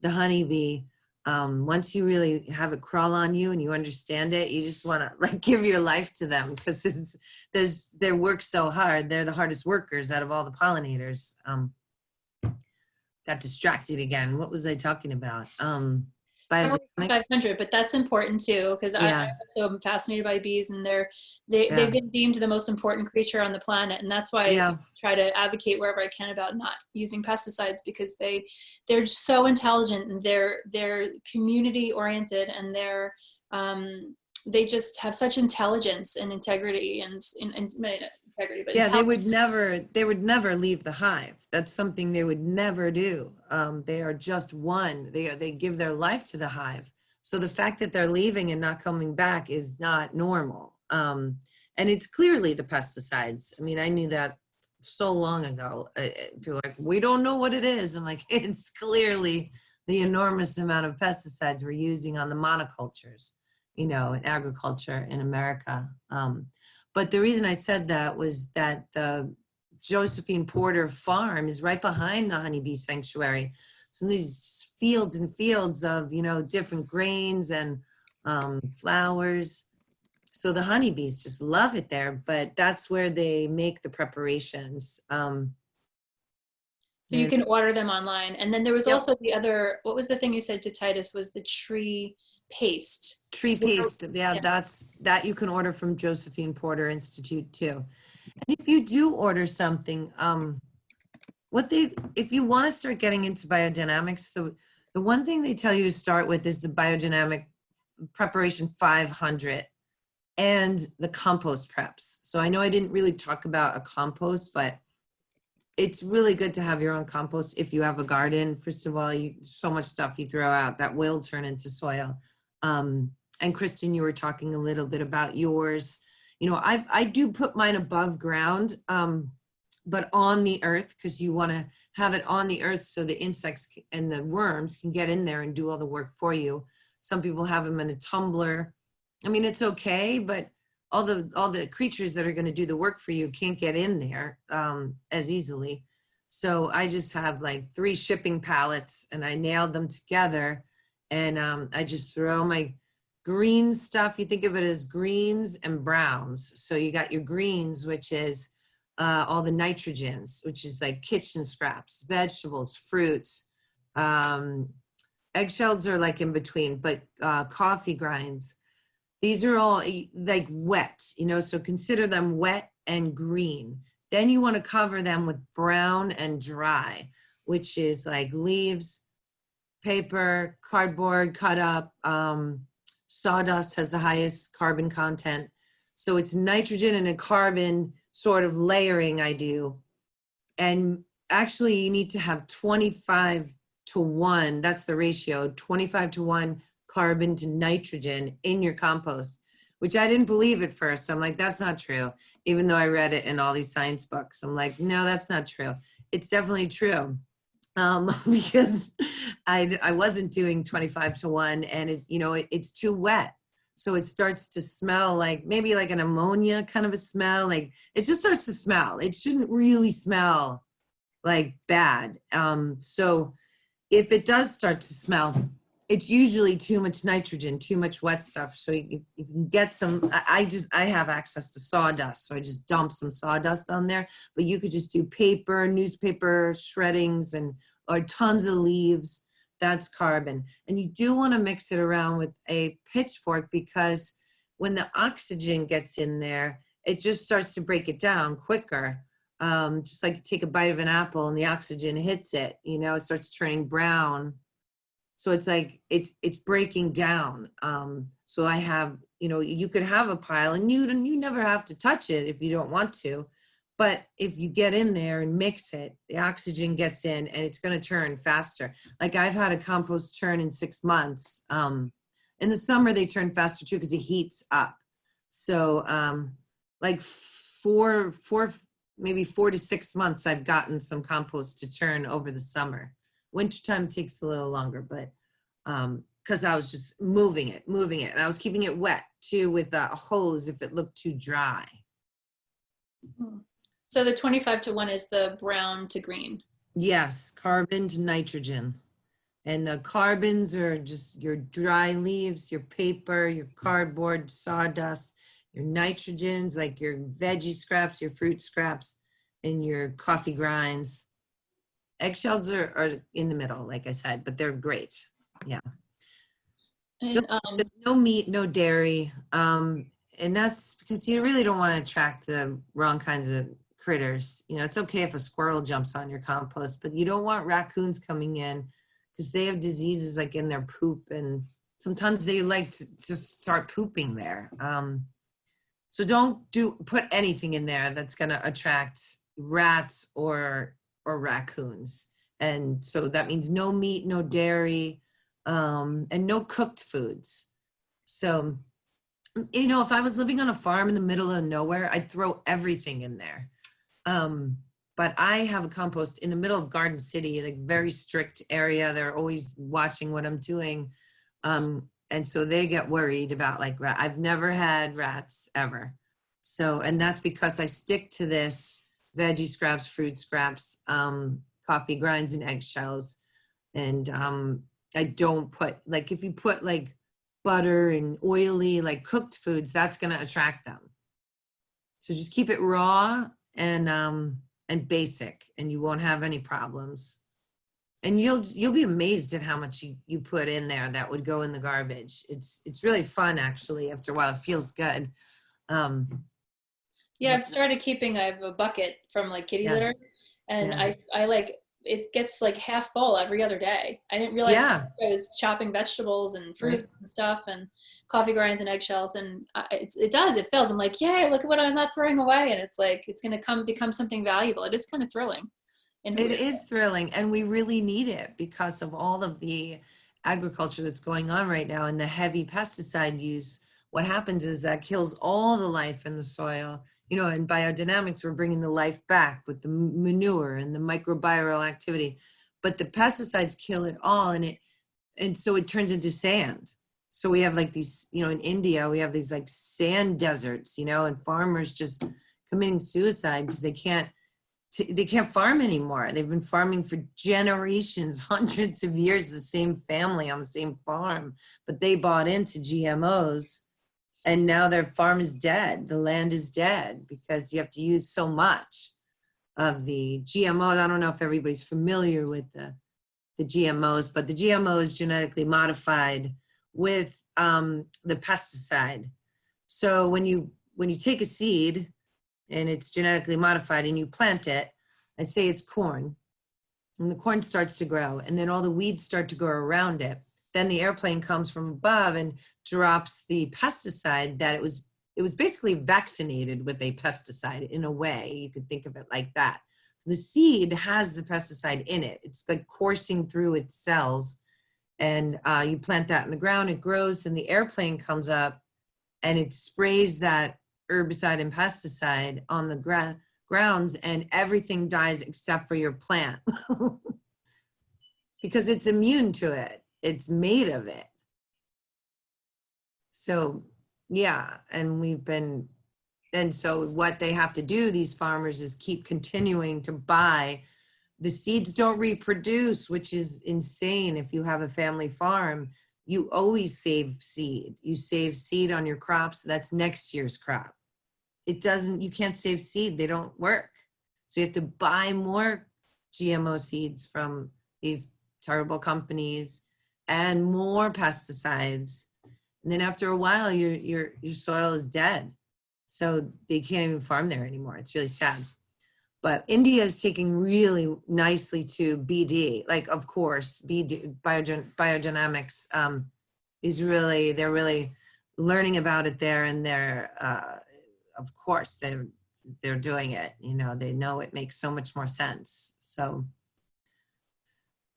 the honeybee, once you really have it crawl on you and you understand it, you just want to give your life to them, because they work so hard. They're the hardest workers out of all the pollinators. Got distracted again. What was I talking about? Biodynamic. 500, but that's important too, because I also am fascinated by bees, and they've been deemed the most important creature on the planet, and that's why I try to advocate wherever I can about not using pesticides, because they're so intelligent, and they're community oriented, and they just have such intelligence and integrity and integrity. But they would never leave the hive. That's something they would never do. They are just one. They give their life to the hive. So the fact that they're leaving and not coming back is not normal. And it's clearly the pesticides. I mean, I knew that so long ago. People are like, we don't know what it is. I'm like, it's clearly the enormous amount of pesticides we're using on the monocultures, in agriculture in America. But the reason I said that was that the Josephine Porter farm is right behind the honeybee sanctuary. So these fields and fields of, different grains and flowers. So the honeybees just love it there, but that's where they make the preparations. So you can order them online. And then there was also the other, what was the thing you said to Titus, was the tree paste. Tree paste, that's that you can order from Josephine Porter Institute too. And if you do order something, if you want to start getting into biodynamics, the one thing they tell you to start with is the biodynamic preparation 500 and the compost preps. So I know I didn't really talk about a compost, but it's really good to have your own compost if you have a garden. First of all, so much stuff you throw out that will turn into soil. And Kristen, you were talking a little bit about yours. I do put mine above ground, but on the earth, because you want to have it on the earth so the insects and the worms can get in there and do all the work for you. Some people have them in a tumbler. I mean, it's okay, but all the creatures that are going to do the work for you can't get in there as easily. So I just have 3 shipping pallets, and I nailed them together. And I just throw my green stuff. You think of it as greens and browns. So you got your greens, which is all the nitrogens, which is like kitchen scraps, vegetables, fruits. Eggshells are in between, but coffee grinds. These are all wet, so consider them wet and green. Then you want to cover them with brown and dry, which is leaves, paper, cardboard cut up. Sawdust has the highest carbon content. So it's nitrogen and a carbon sort of layering I do. And actually you need to have 25-to-1. That's the ratio, 25-to-1 carbon to nitrogen in your compost, which I didn't believe at first. I'm like, that's not true. Even though I read it in all these science books, I'm like, no, that's not true. It's definitely true. Because I wasn't doing 25-to-1, and it's too wet. So it starts to smell maybe an ammonia kind of a smell. It just starts to smell. It shouldn't really smell bad. So if it does start to smell, it's usually too much nitrogen, too much wet stuff. So you can get some, I have access to sawdust. So I just dump some sawdust on there, but you could just do paper, newspaper shreddings, or tons of leaves, That's carbon. And you do want to mix it around with a pitchfork, because when the oxygen gets in there, it just starts to break it down quicker. Just like you take a bite of an apple and the oxygen hits it, you know, it starts turning brown. So it's like, it's breaking down. So I have, you know, you could have a pile and you never have to touch it if you don't want to. But if you get in there and mix it, the oxygen gets in and it's going to turn faster. Like I've had a compost turn in 6 months. In the summer, they turn faster too because it heats up. So like maybe 4 to 6 months, I've gotten some compost to turn over the summer. Wintertime takes a little longer, but because I was just moving it. And I was keeping it wet too with a hose if it looked too dry. So the 25-to-1 is the brown to green. Yes, carbon to nitrogen. And the carbons are just your dry leaves, your paper, your cardboard, sawdust, your nitrogens, like your veggie scraps, your fruit scraps, and your coffee grinds. Eggshells are in the middle, like I said, but they're great. Yeah. And, no meat, no dairy. And that's because you really don't want to attract the wrong kinds of critters. You know, it's okay if a squirrel jumps on your compost, but you don't want raccoons coming in because they have diseases like in their poop, and sometimes they like to just start pooping there. So don't put anything in there that's going to attract rats or raccoons. And so that means no meat, no dairy, and no cooked foods. So, you know, if I was living on a farm in the middle of nowhere, I'd throw everything in there. But I have a compost in the middle of Garden City, like very strict area. They're always watching what I'm doing. And so they get worried about like, I've never had rats ever. So, and that's because I stick to this veggie scraps, fruit scraps, coffee grinds and eggshells. And I don't put, like, if you put like butter and oily, like cooked foods, that's going to attract them. So just keep it raw and basic, and you won't have any problems. And you'll be amazed at how much you put in there that would go in the garbage. It's really fun, actually. After a while, it feels good. Yeah, I've started keeping, I have a bucket from like kitty litter, and I like, it gets like half full every other day. I didn't realize I was chopping vegetables and fruit and stuff and coffee grinds and eggshells, and it fills. I'm like, yay, look at what I'm not throwing away. And it's like, it's going to become something valuable. It is kind of thrilling. It is thrilling, and we really need it because of all of the agriculture that's going on right now and the heavy pesticide use. What happens is that kills all the life in the soil. You know, in biodynamics, we're bringing the life back with the manure and the microbial activity, but the pesticides kill it all, and so it turns into sand. So we have like these, you know, in India, we have these like sand deserts, you know, and farmers just committing suicide because they can't farm anymore. They've been farming for generations, hundreds of years, the same family on the same farm, but they bought into GMOs. And now their farm is dead. The land is dead because you have to use so much of the GMOs. I don't know if everybody's familiar with the GMOs, but the GMO is genetically modified with the pesticide. So when you take a seed and it's genetically modified and you plant it, I say it's corn, and the corn starts to grow, and then all the weeds start to grow around it. Then the airplane comes from above and drops the pesticide that it was basically vaccinated with a pesticide in a way. You could think of it like that. So the seed has the pesticide in it. It's like coursing through its cells, and you plant that in the ground, it grows, then the airplane comes up and it sprays that herbicide and pesticide on the grounds, and everything dies except for your plant because it's immune to it. It's made of it. So yeah, and so what they have to do, these farmers, is keep continuing to buy. The seeds don't reproduce, which is insane. If you have a family farm, you always save seed. You save seed on your crops. That's next year's crop. You can't save seed. They don't work. So you have to buy more GMO seeds from these terrible companies and more pesticides. And then after a while, your soil is dead. So they can't even farm there anymore. It's really sad. But India is taking really nicely to BD. Like, of course, BD, biodynamics is really, they're really learning about it there. And they're, of course, they're doing it. You know, they know it makes so much more sense. So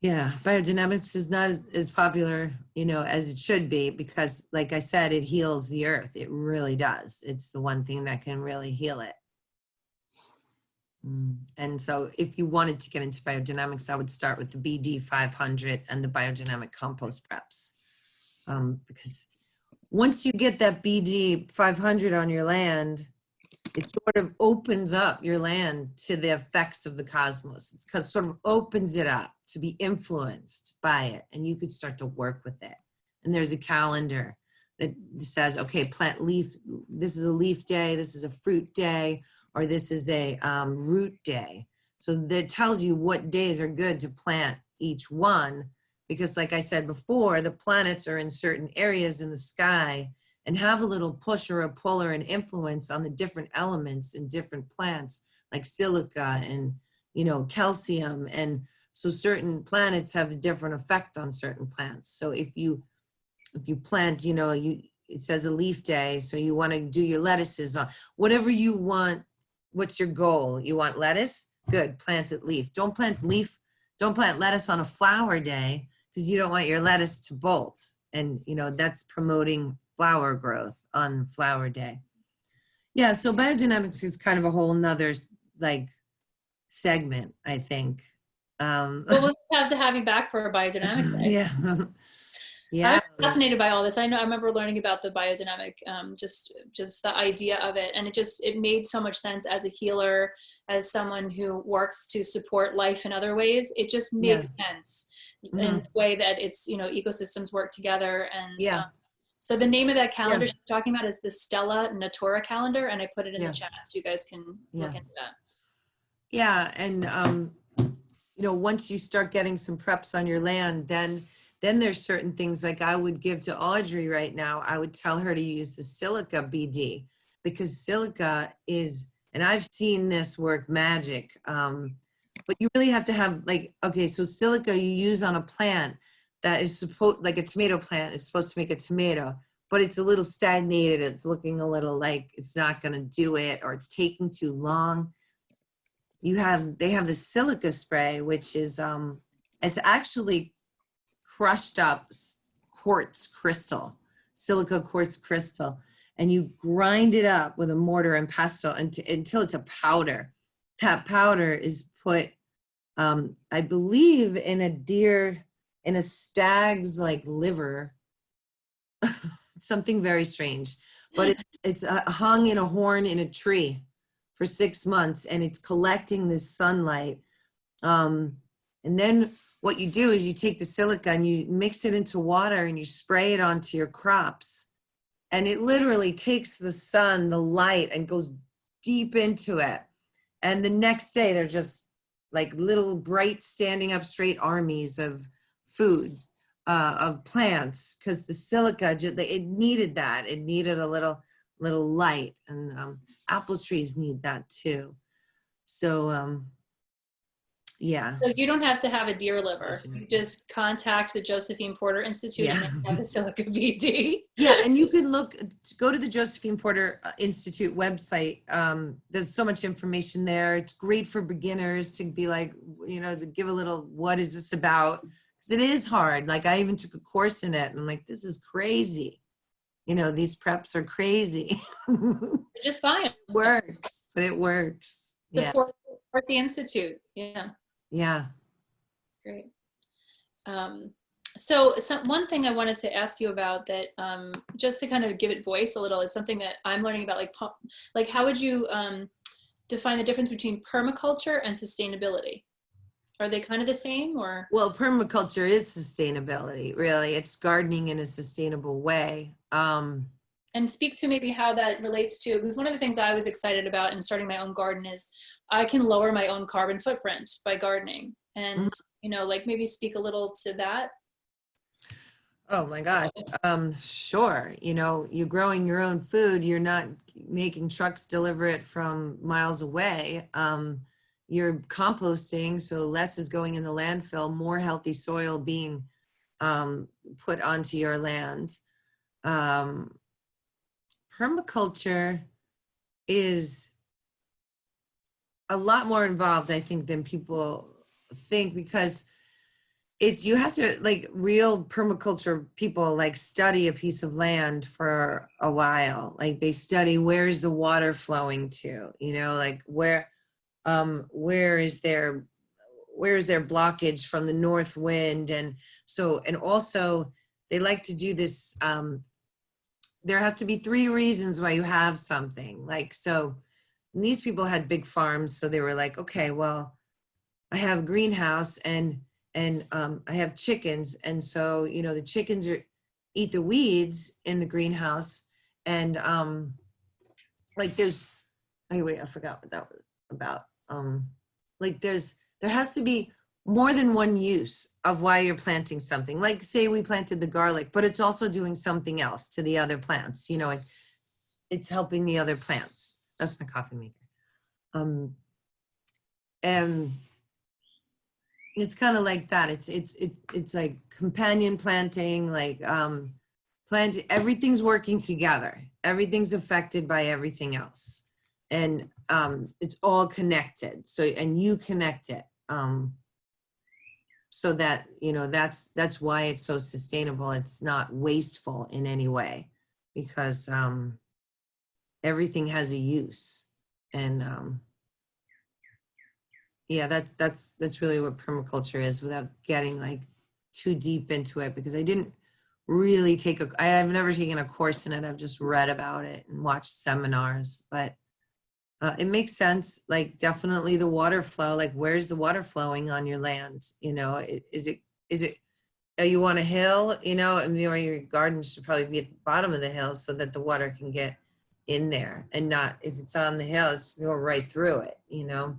yeah, biodynamics is not as popular, you know, as it should be, because like I said, it heals the earth. It really does. It's the one thing that can really heal it. And so if you wanted to get into biodynamics, I would start with the BD 500 and the biodynamic compost preps. Because once you get that BD 500 on your land, it sort of opens up your land to the effects of the cosmos. It's because sort of opens it up to be influenced by it, and you could start to work with it. And there's a calendar that says, okay, plant leaf, this is a leaf day, this is a fruit day, or this is a root day. So that tells you what days are good to plant each one, because like I said before, the planets are in certain areas in the sky and have a little push or a pull or an influence on the different elements in different plants, like silica and, you know, calcium. And so certain planets have a different effect on certain plants. So if you plant, you know, it says a leaf day, so you want to do your lettuces on whatever you want. What's your goal? You want lettuce? Good, plant it leaf. Don't plant lettuce on a flower day, because you don't want your lettuce to bolt. And, you know, that's promoting flower growth on flower day. Yeah, so biodynamics is kind of a whole nother like segment, I think. Well, we'll have to have you back for a biodynamic day. Yeah. Yeah. I'm fascinated by all this. I remember learning about the biodynamic, just the idea of it. And it made so much sense as a healer, as someone who works to support life in other ways. It just makes sense in the way that it's, you know, ecosystems work together. And so the name of that calendar she's talking about is the Stella Natura calendar. And I put it in the chat so you guys can look into that. Yeah. And, you know, once you start getting some preps on your land, then there's certain things like I would give to Audrey right now. I would tell her to use the silica BD, because silica is, and I've seen this work magic, but you really have to have like, okay, so silica you use on a plant that is supposed, like a tomato plant is supposed to make a tomato, but it's a little stagnated. It's looking a little like it's not going to do it, or it's taking too long. They have the silica spray, which is, it's actually crushed up quartz crystal, silica quartz crystal, and you grind it up with a mortar and pestle until it's a powder. That powder is put, I believe, in a stag's like liver, something very strange, but it's hung in a horn in a tree for 6 months, and it's collecting this sunlight. And then what you do is you take the silica and you mix it into water and you spray it onto your crops. And it literally takes the sun, the light, and goes deep into it. And the next day, they're just like little bright, standing up straight armies of foods, of plants, because the silica, it needed that. It needed a little light. And apple trees need that too. So, yeah. So you don't have to have a deer liver. You just contact the Josephine Porter Institute and they have the silica BD. Yeah, and you can go to the Josephine Porter Institute website. There's so much information there. It's great for beginners to be like, you know, to give a little, what is this about? Because it is hard. Like I even took a course in it and I'm like, this is crazy. You know, these preps are crazy. Just fine. It works, but it works. Support the Institute. Yeah. Yeah. That's great. So one thing I wanted to ask you about that, just to kind of give it voice a little, is something that I'm learning about, like how would you define the difference between permaculture and sustainability? Are they kind of the same, or? Well, permaculture is sustainability, really. It's gardening in a sustainable way. And speak to maybe how that relates to, because one of the things I was excited about in starting my own garden is I can lower my own carbon footprint by gardening. and, you know, like maybe speak a little to that. Oh my gosh. Sure. You know, you're growing your own food. You're not making trucks deliver it from miles away. You're composting, so less is going in the landfill, more healthy soil being put onto your land. Permaculture is a lot more involved, I think, than people think, because it's, you have to, like, real permaculture people like study a piece of land for a while. Like they study, where's the water flowing to, you know, like where is there blockage from the north wind. And so, and also they like to do this, there has to be 3 reasons why you have something. Like, so these people had big farms, so they were like, okay, well, I have a greenhouse and I have chickens, and so, you know, the chickens eat the weeds in the greenhouse, and like there's, oh wait, I forgot what that was about. Like there has to be more than one use of why you're planting something. Like say we planted the garlic, but it's also doing something else to the other plants, you know, it's helping the other plants. That's my coffee maker. And it's kind of like that. It's like companion planting, like everything's working together. Everything's affected by everything else. And it's all connected. So, and you connect it. So that, you know, that's why it's so sustainable. It's not wasteful in any way, because everything has a use. And yeah, that's really what permaculture is, without getting like too deep into it, because I didn't really I've never taken a course in it. I've just read about it and watched seminars, but it makes sense. Like definitely the water flow, like where's the water flowing on your land? You know, is it, are you on a hill, you know, I mean, or your garden should probably be at the bottom of the hill so that the water can get in there, and not, if it's on the hill, it's go right through it, you know,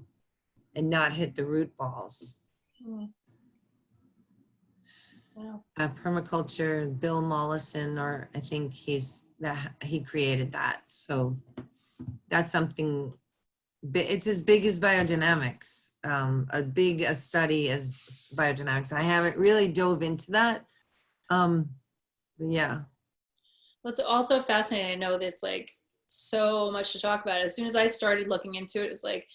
and not hit the root balls. Wow. Permaculture, Bill Mollison, or I think he created that. So that's something, it's as big as biodynamics, a study as biodynamics. I haven't really dove into that. But yeah. Well, it's also fascinating. I know there's like so much to talk about. As soon as I started looking into it, it was like,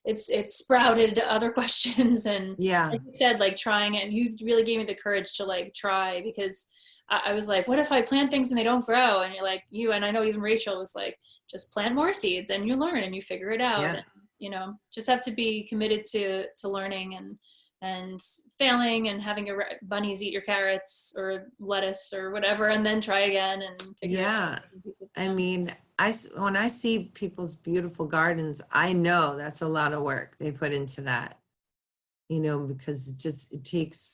it's sprouted other questions, and yeah, like you said, like trying it, and you really gave me the courage to like try, because I was like, what if I plant things and they don't grow? And you're like, and I know even Rachel was like, just plant more seeds and you learn and you figure it out. yeah. And, you know, just have to be committed to learning and failing, and having your bunnies eat your carrots or lettuce or whatever, and then try again and figure it out. I mean, when I see people's beautiful gardens, I know that's a lot of work they put into that, you know, because it takes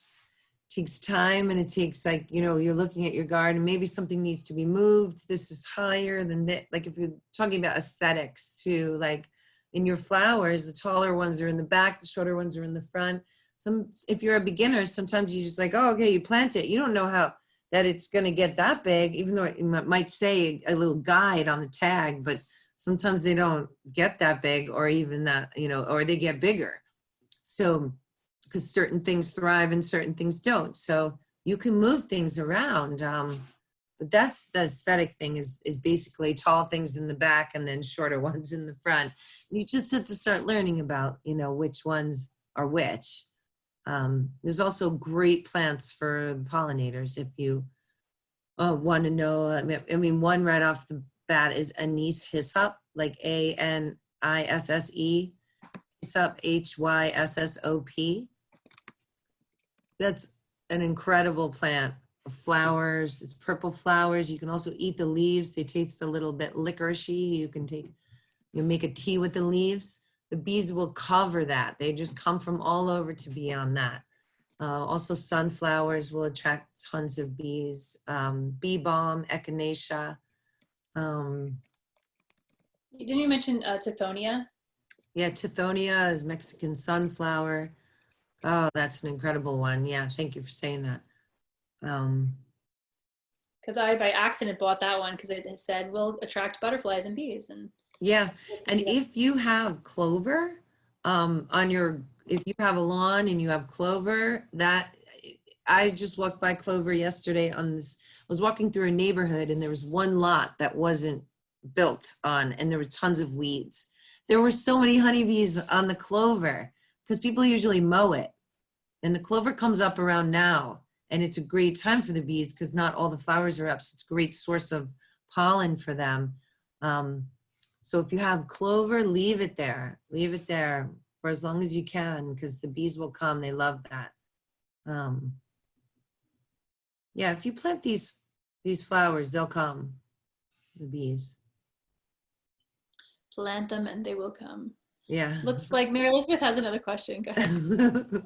time, and it takes, like, you know, you're looking at your garden, maybe something needs to be moved. This is higher than that. Like if you're talking about aesthetics too, like in your flowers, the taller ones are in the back, the shorter ones are in the front. If you're a beginner, sometimes you just like, oh, okay, you plant it. You don't know how that it's going to get that big, even though it might say a little guide on the tag, but sometimes they don't get that big, or even that, you know, or they get bigger. So, because certain things thrive and certain things don't. So you can move things around. But that's the aesthetic thing, is basically tall things in the back and then shorter ones in the front. You just have to start learning about, you know, which ones are which. There's also great plants for pollinators if you want to know. I mean, one right off the bat is anise hyssop, like ANISSE, hyssop, HYSSOP. That's an incredible plant. Flowers, it's purple flowers. You can also eat the leaves. They taste a little bit licoricey. You make a tea with the leaves. The bees will cover that. They just come from all over to be on that. Also, sunflowers will attract tons of bees. Bee balm, echinacea. Didn't you mention Tithonia? Yeah, Tithonia is Mexican sunflower. Oh, that's an incredible one. Yeah, thank you for saying that. Because I, by accident, bought that one because it said will attract butterflies and bees. And yeah, and if you have clover if you have a lawn and you have clover, that I just walked by clover yesterday on this. I was walking through a neighborhood and there was one lot that wasn't built on, and there were tons of weeds. There were so many honeybees on the clover because people usually mow it, and the clover comes up around now, and it's a great time for the bees because not all the flowers are up, so it's a great source of pollen for them. So if you have clover, leave it there for as long as you can, because the bees will come. They love that. Yeah, if you plant these flowers, they'll come, the bees. plant them and they will come. Yeah. Looks like Mary Elizabeth has another question. Go ahead.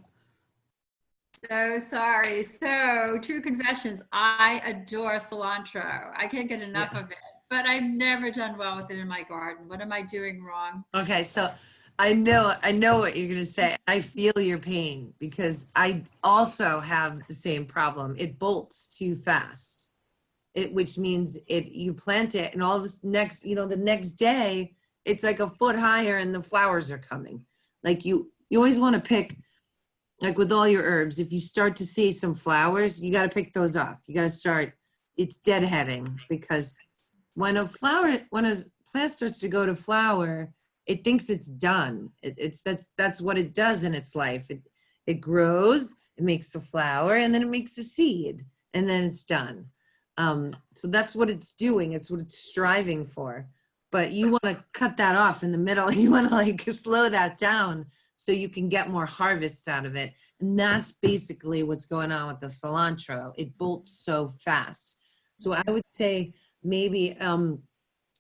So sorry. So true confessions. I adore cilantro. I can't get enough of it, but I've never done well with it in my garden. What am I doing wrong? Okay, so I know what you're gonna say. I feel your pain because I also have the same problem. It bolts too fast. Which means you plant it and all of the next day it's like a foot higher and the flowers are coming. Like you always want to pick, like with all your herbs, if you start to see some flowers, you got to pick those off. You got to start, it's deadheading, because when a plant starts to go to flower, it thinks it's done. That's what it does in its life. It grows, it makes a flower, and then it makes a seed, and then it's done. So that's what it's doing. It's what it's striving for. But you want to cut that off in the middle. You want to like slow that down so you can get more harvests out of it. And that's basically what's going on with the cilantro. It bolts so fast. So I would say maybe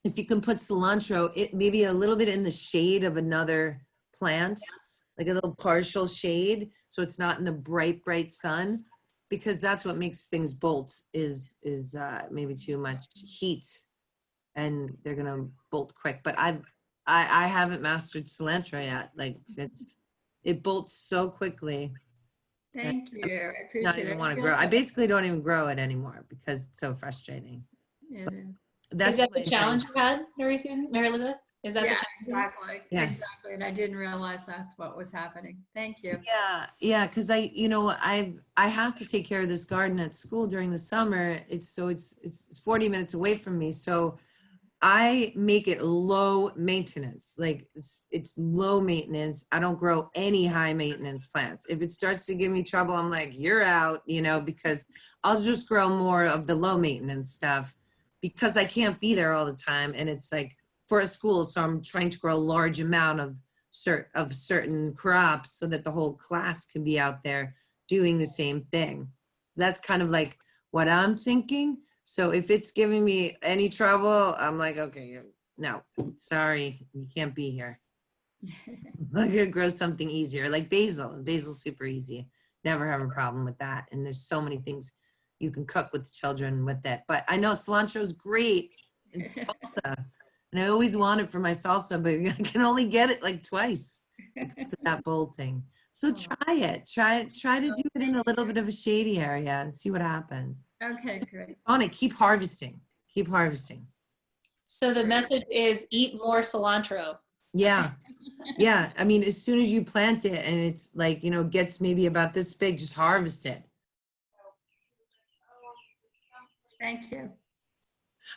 if you can put cilantro, it maybe a little bit in the shade of another plant, like a little partial shade, so it's not in the bright sun, because that's what makes things bolt is maybe too much heat, and they're gonna bolt quick. But I haven't mastered cilantro yet. Like it bolts so quickly. Thank you. I Not appreciate even it. want to grow. I basically don't even grow it anymore because it's so frustrating. It is. That's Is that my the challenge advice. you had, Mary Elizabeth? Is that the Yeah, challenge? exactly. Yeah. Exactly. And I didn't realize that's what was happening. Thank you. Yeah, because I have to take care of this garden at school during the summer. It's 40 minutes away from me, so I make it low maintenance. Like it's low maintenance. I don't grow any high maintenance plants. If it starts to give me trouble, I'm like, you're out, because I'll just grow more of the low maintenance stuff, because I can't be there all the time, and it's like for a school, so I'm trying to grow a large amount of certain crops so that the whole class can be out there doing the same thing. That's kind of like what I'm thinking. So if it's giving me any trouble, I'm like, okay, no, sorry, you can't be here. I'm gonna grow something easier, like basil. Basil's super easy. Never have a problem with that. And there's so many things you can cook with the children with it. But I know cilantro is great in salsa. And I always want it for my salsa, but I can only get it like twice because of that bolting. So try it. Try to do it in a little bit of a shady area and see what happens. Okay, great. On it, keep harvesting. Keep harvesting. So the message is eat more cilantro. Yeah. Yeah. I mean, as soon as you plant it and it's like, gets maybe about this big, just harvest it. Thank you.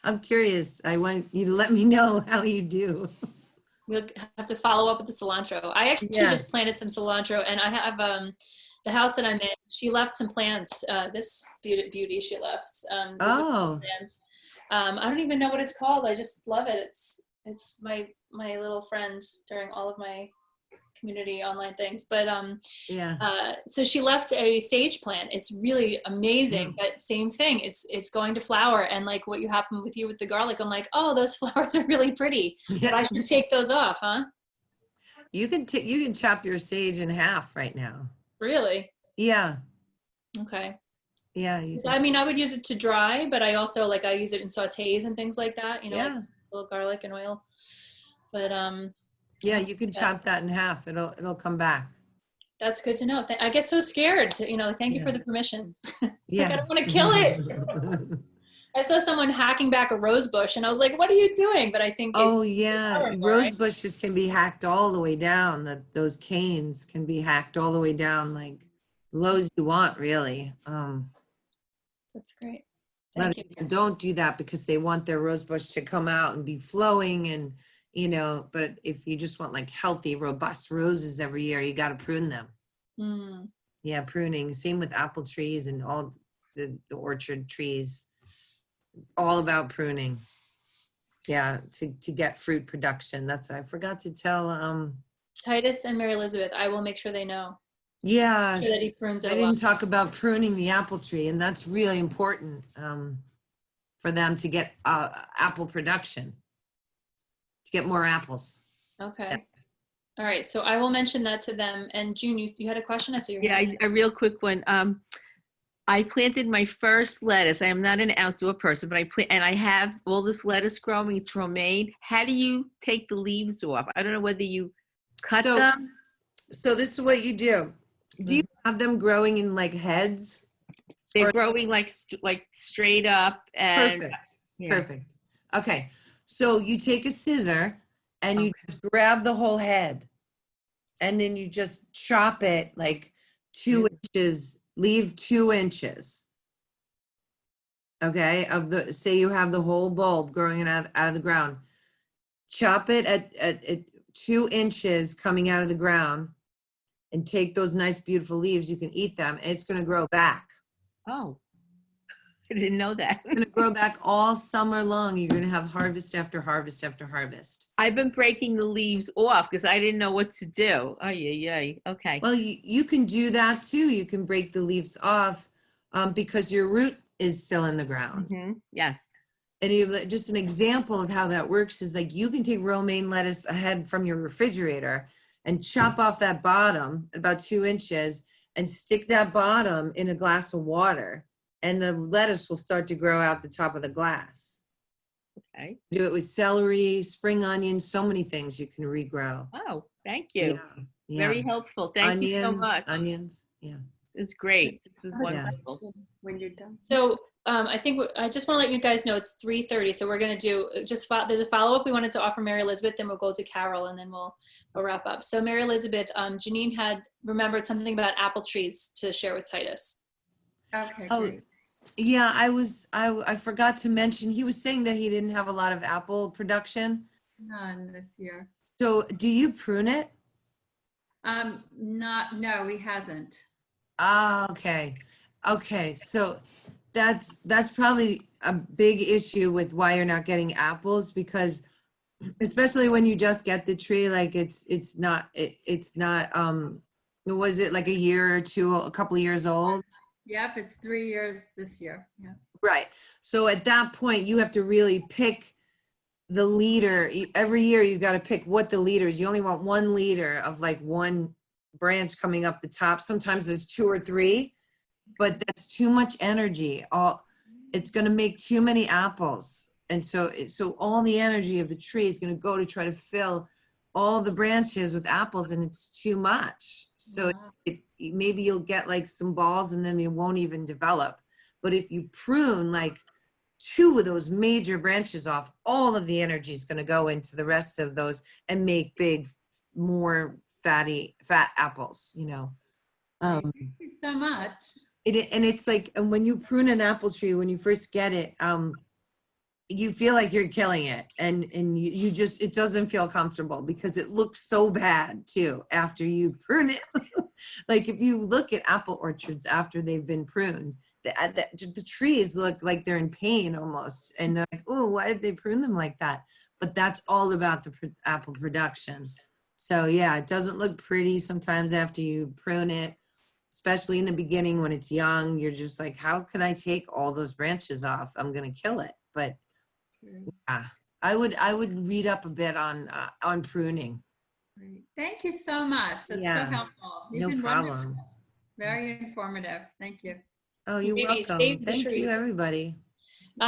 I'm curious. I want you to let me know how you do. We'll have to follow up with the cilantro. I actually just planted some cilantro, and I have the house that I'm in. She left some plants. This beauty she left. Plants. I don't even know what it's called. I just love it. It's my little friend during all of my community online things. But so she left a sage plant. It's really amazing. But same thing. It's going to flower, and like what you happened with you with the garlic, I'm like, oh, those flowers are really pretty. But I should take those off, huh? You can chop your sage in half right now. Really? Yeah. Okay. Yeah. I mean, I would use it to dry, but I also I use it in sautés and things like that. Like a little garlic and oil. But yeah, you can chop that in half. It'll come back. That's good to know. I get so scared. Thank you for the permission. Yeah. Like, I don't want to kill it. I saw someone hacking back a rose bush, and I was like, "What are you doing?" But I think Oh yeah, powerful, rose right? bushes can be hacked all the way down. Those canes can be hacked all the way down, like low as you want, really. That's great. A lot Thank of you. people don't do that because they want their rose bush to come out and be flowing, and but if you just want like healthy, robust roses every year, you got to prune them. Mm. Yeah, pruning. Same with apple trees and all the orchard trees. All about pruning. Yeah, to get fruit production. I forgot to tell. Titus and Mary Elizabeth, I will make sure they know. Yeah, Make sure that he prunes it I a lot. didn't talk about pruning the apple tree, and that's really important for them to get apple production, to get more apples. Okay. Yeah. All right. So I will mention that to them. And June, you had a question? I see your Yeah, hand. a real quick one. I planted my first lettuce. I am not an outdoor person, but I have all this lettuce growing. It's romaine. How do you take the leaves off? I don't know whether you cut them. So this is what you do. Do you have them growing in like heads? They're growing like straight up and Perfect. yeah. Perfect. Okay. So you take a scissor and you just grab the whole head, and then you just chop it like 2 inches, leave 2 inches. Okay, say you have the whole bulb growing out of the ground. Chop it at 2 inches coming out of the ground, and take those nice, beautiful leaves. You can eat them, and it's going to grow back. Oh, I didn't know that. It's going to grow back all summer long. You're going to have harvest after harvest after harvest. I've been breaking the leaves off because I didn't know what to do. Oh, yeah. Okay. Well, you can do that too. You can break the leaves off because your root is still in the ground. Mm-hmm. Yes. And just an example of how that works is like you can take romaine lettuce ahead from your refrigerator and chop off that bottom about 2 inches and stick that bottom in a glass of water, and the lettuce will start to grow out the top of the glass. Okay. Do it with celery, spring onions, so many things you can regrow. Oh, thank you. Yeah. Very helpful. Thank you so much. Onions. Yeah. It's great. This was Yeah. wonderful. When you're done. So I think I just want to let you guys know it's 3:30. So we're going to do there's a follow-up we wanted to offer Mary Elizabeth, then we'll go to Carol, and then we'll wrap up. So Mary Elizabeth, Jeannine had remembered something about apple trees to share with Titus. Okay, Oh, great. yeah, I forgot to mention, he was saying that he didn't have a lot of apple production. None this year. So do you prune it? No, he hasn't. Ah, okay. Okay, so that's probably a big issue with why you're not getting apples, because especially when you just get the tree, like it's not was it like a year or two, a couple of years old? Yep, it's 3 years this year. Yeah. Right. So at that point, you have to really pick the leader. Every year, you've got to pick what the leaders. You only want 1 leader of like one branch coming up the top. Sometimes there's 2 or 3, but that's too much energy. It's going to make too many apples, and so all the energy of the tree is going to go to try to fill all the branches with apples, and it's too much. So maybe you'll get like some balls and then they won't even develop. But if you prune like 2 of those major branches off, all of the energy is going to go into the rest of those and make big, more fat apples, Thank you so much. And it's like, and when you prune an apple tree, when you first get it, you feel like you're killing it, and you just, it doesn't feel comfortable because it looks so bad too after you prune it. Like if you look at apple orchards after they've been pruned, the trees look like they're in pain almost, and they're like, oh, why did they prune them like that? But that's all about the apple production. So yeah, it doesn't look pretty sometimes after you prune it, especially in the beginning when it's young. You're just like, how can I take all those branches off? I'm gonna kill it. But yeah, I would read up a bit on pruning. Great. Thank you so much. That's Yeah. so helpful. You've No been problem. wonderful. Very informative. Thank you. Oh, you're Maybe welcome. save the Thank tree. you, everybody.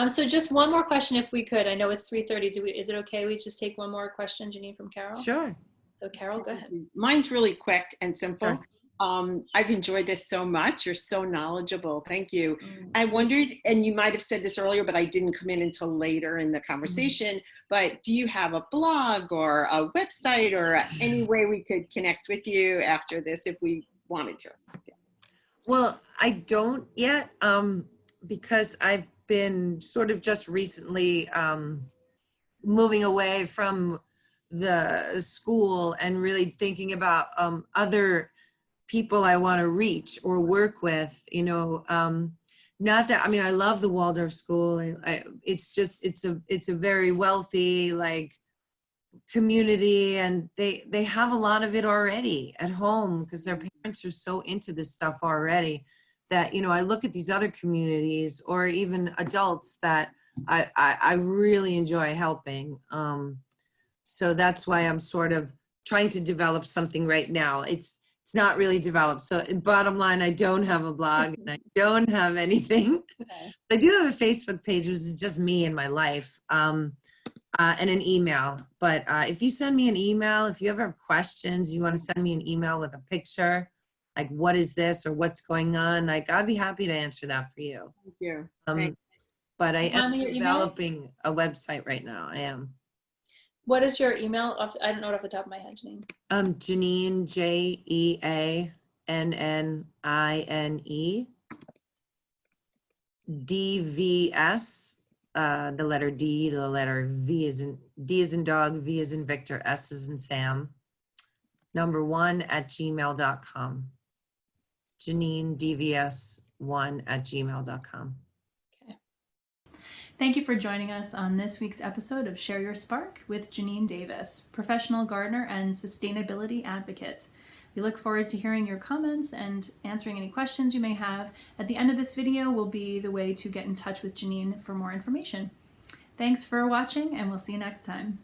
So just one more question, if we could. I know it's 3:30. Is it okay? We just take one more question, Jeannine, from Carol. Sure. So Carol, go ahead. Mine's really quick and simple. Sure. I've enjoyed this so much. You're so knowledgeable. Thank you. Mm. I wondered, and you might have said this earlier, but I didn't come in until later in the conversation, but do you have a blog or a website or any way we could connect with you after this if we wanted to? Well, I don't yet, because I've been sort of just recently moving away from the school and really thinking about other people I want to reach or work with, you know. Not that, I mean, I love the Waldorf school. It's just, it's a very wealthy, like, community, and they have a lot of it already at home because their parents are so into this stuff already that, you know, I look at these other communities or even adults that I really enjoy helping. So that's why I'm sort of trying to develop something right now. It's not really developed. So bottom line, I don't have a blog and I don't have anything. Okay. I do have a Facebook page, which is just me and my life, and an email. But if you send me an email, if you ever have questions, you want to send me an email with a picture, like what is this or what's going on, like I'd be happy to answer that for you. Thank you. But I Remind am me your email? developing a website right now. I am. What is your email? I don't know it off the top of my head, Jeannine. Jeannine, Jeannine DVS, the letter D, the letter V is in D is in dog, V is in Victor, S is in Sam, #1@gmail.com. Jeannine DVS1@gmail.com. Okay. Thank you for joining us on this week's episode of Share Your Spark with Jeannine Davis, professional gardener and sustainability advocate. We look forward to hearing your comments and answering any questions you may have. At the end of this video will be the way to get in touch with Jeannine for more information. Thanks for watching, and we'll see you next time.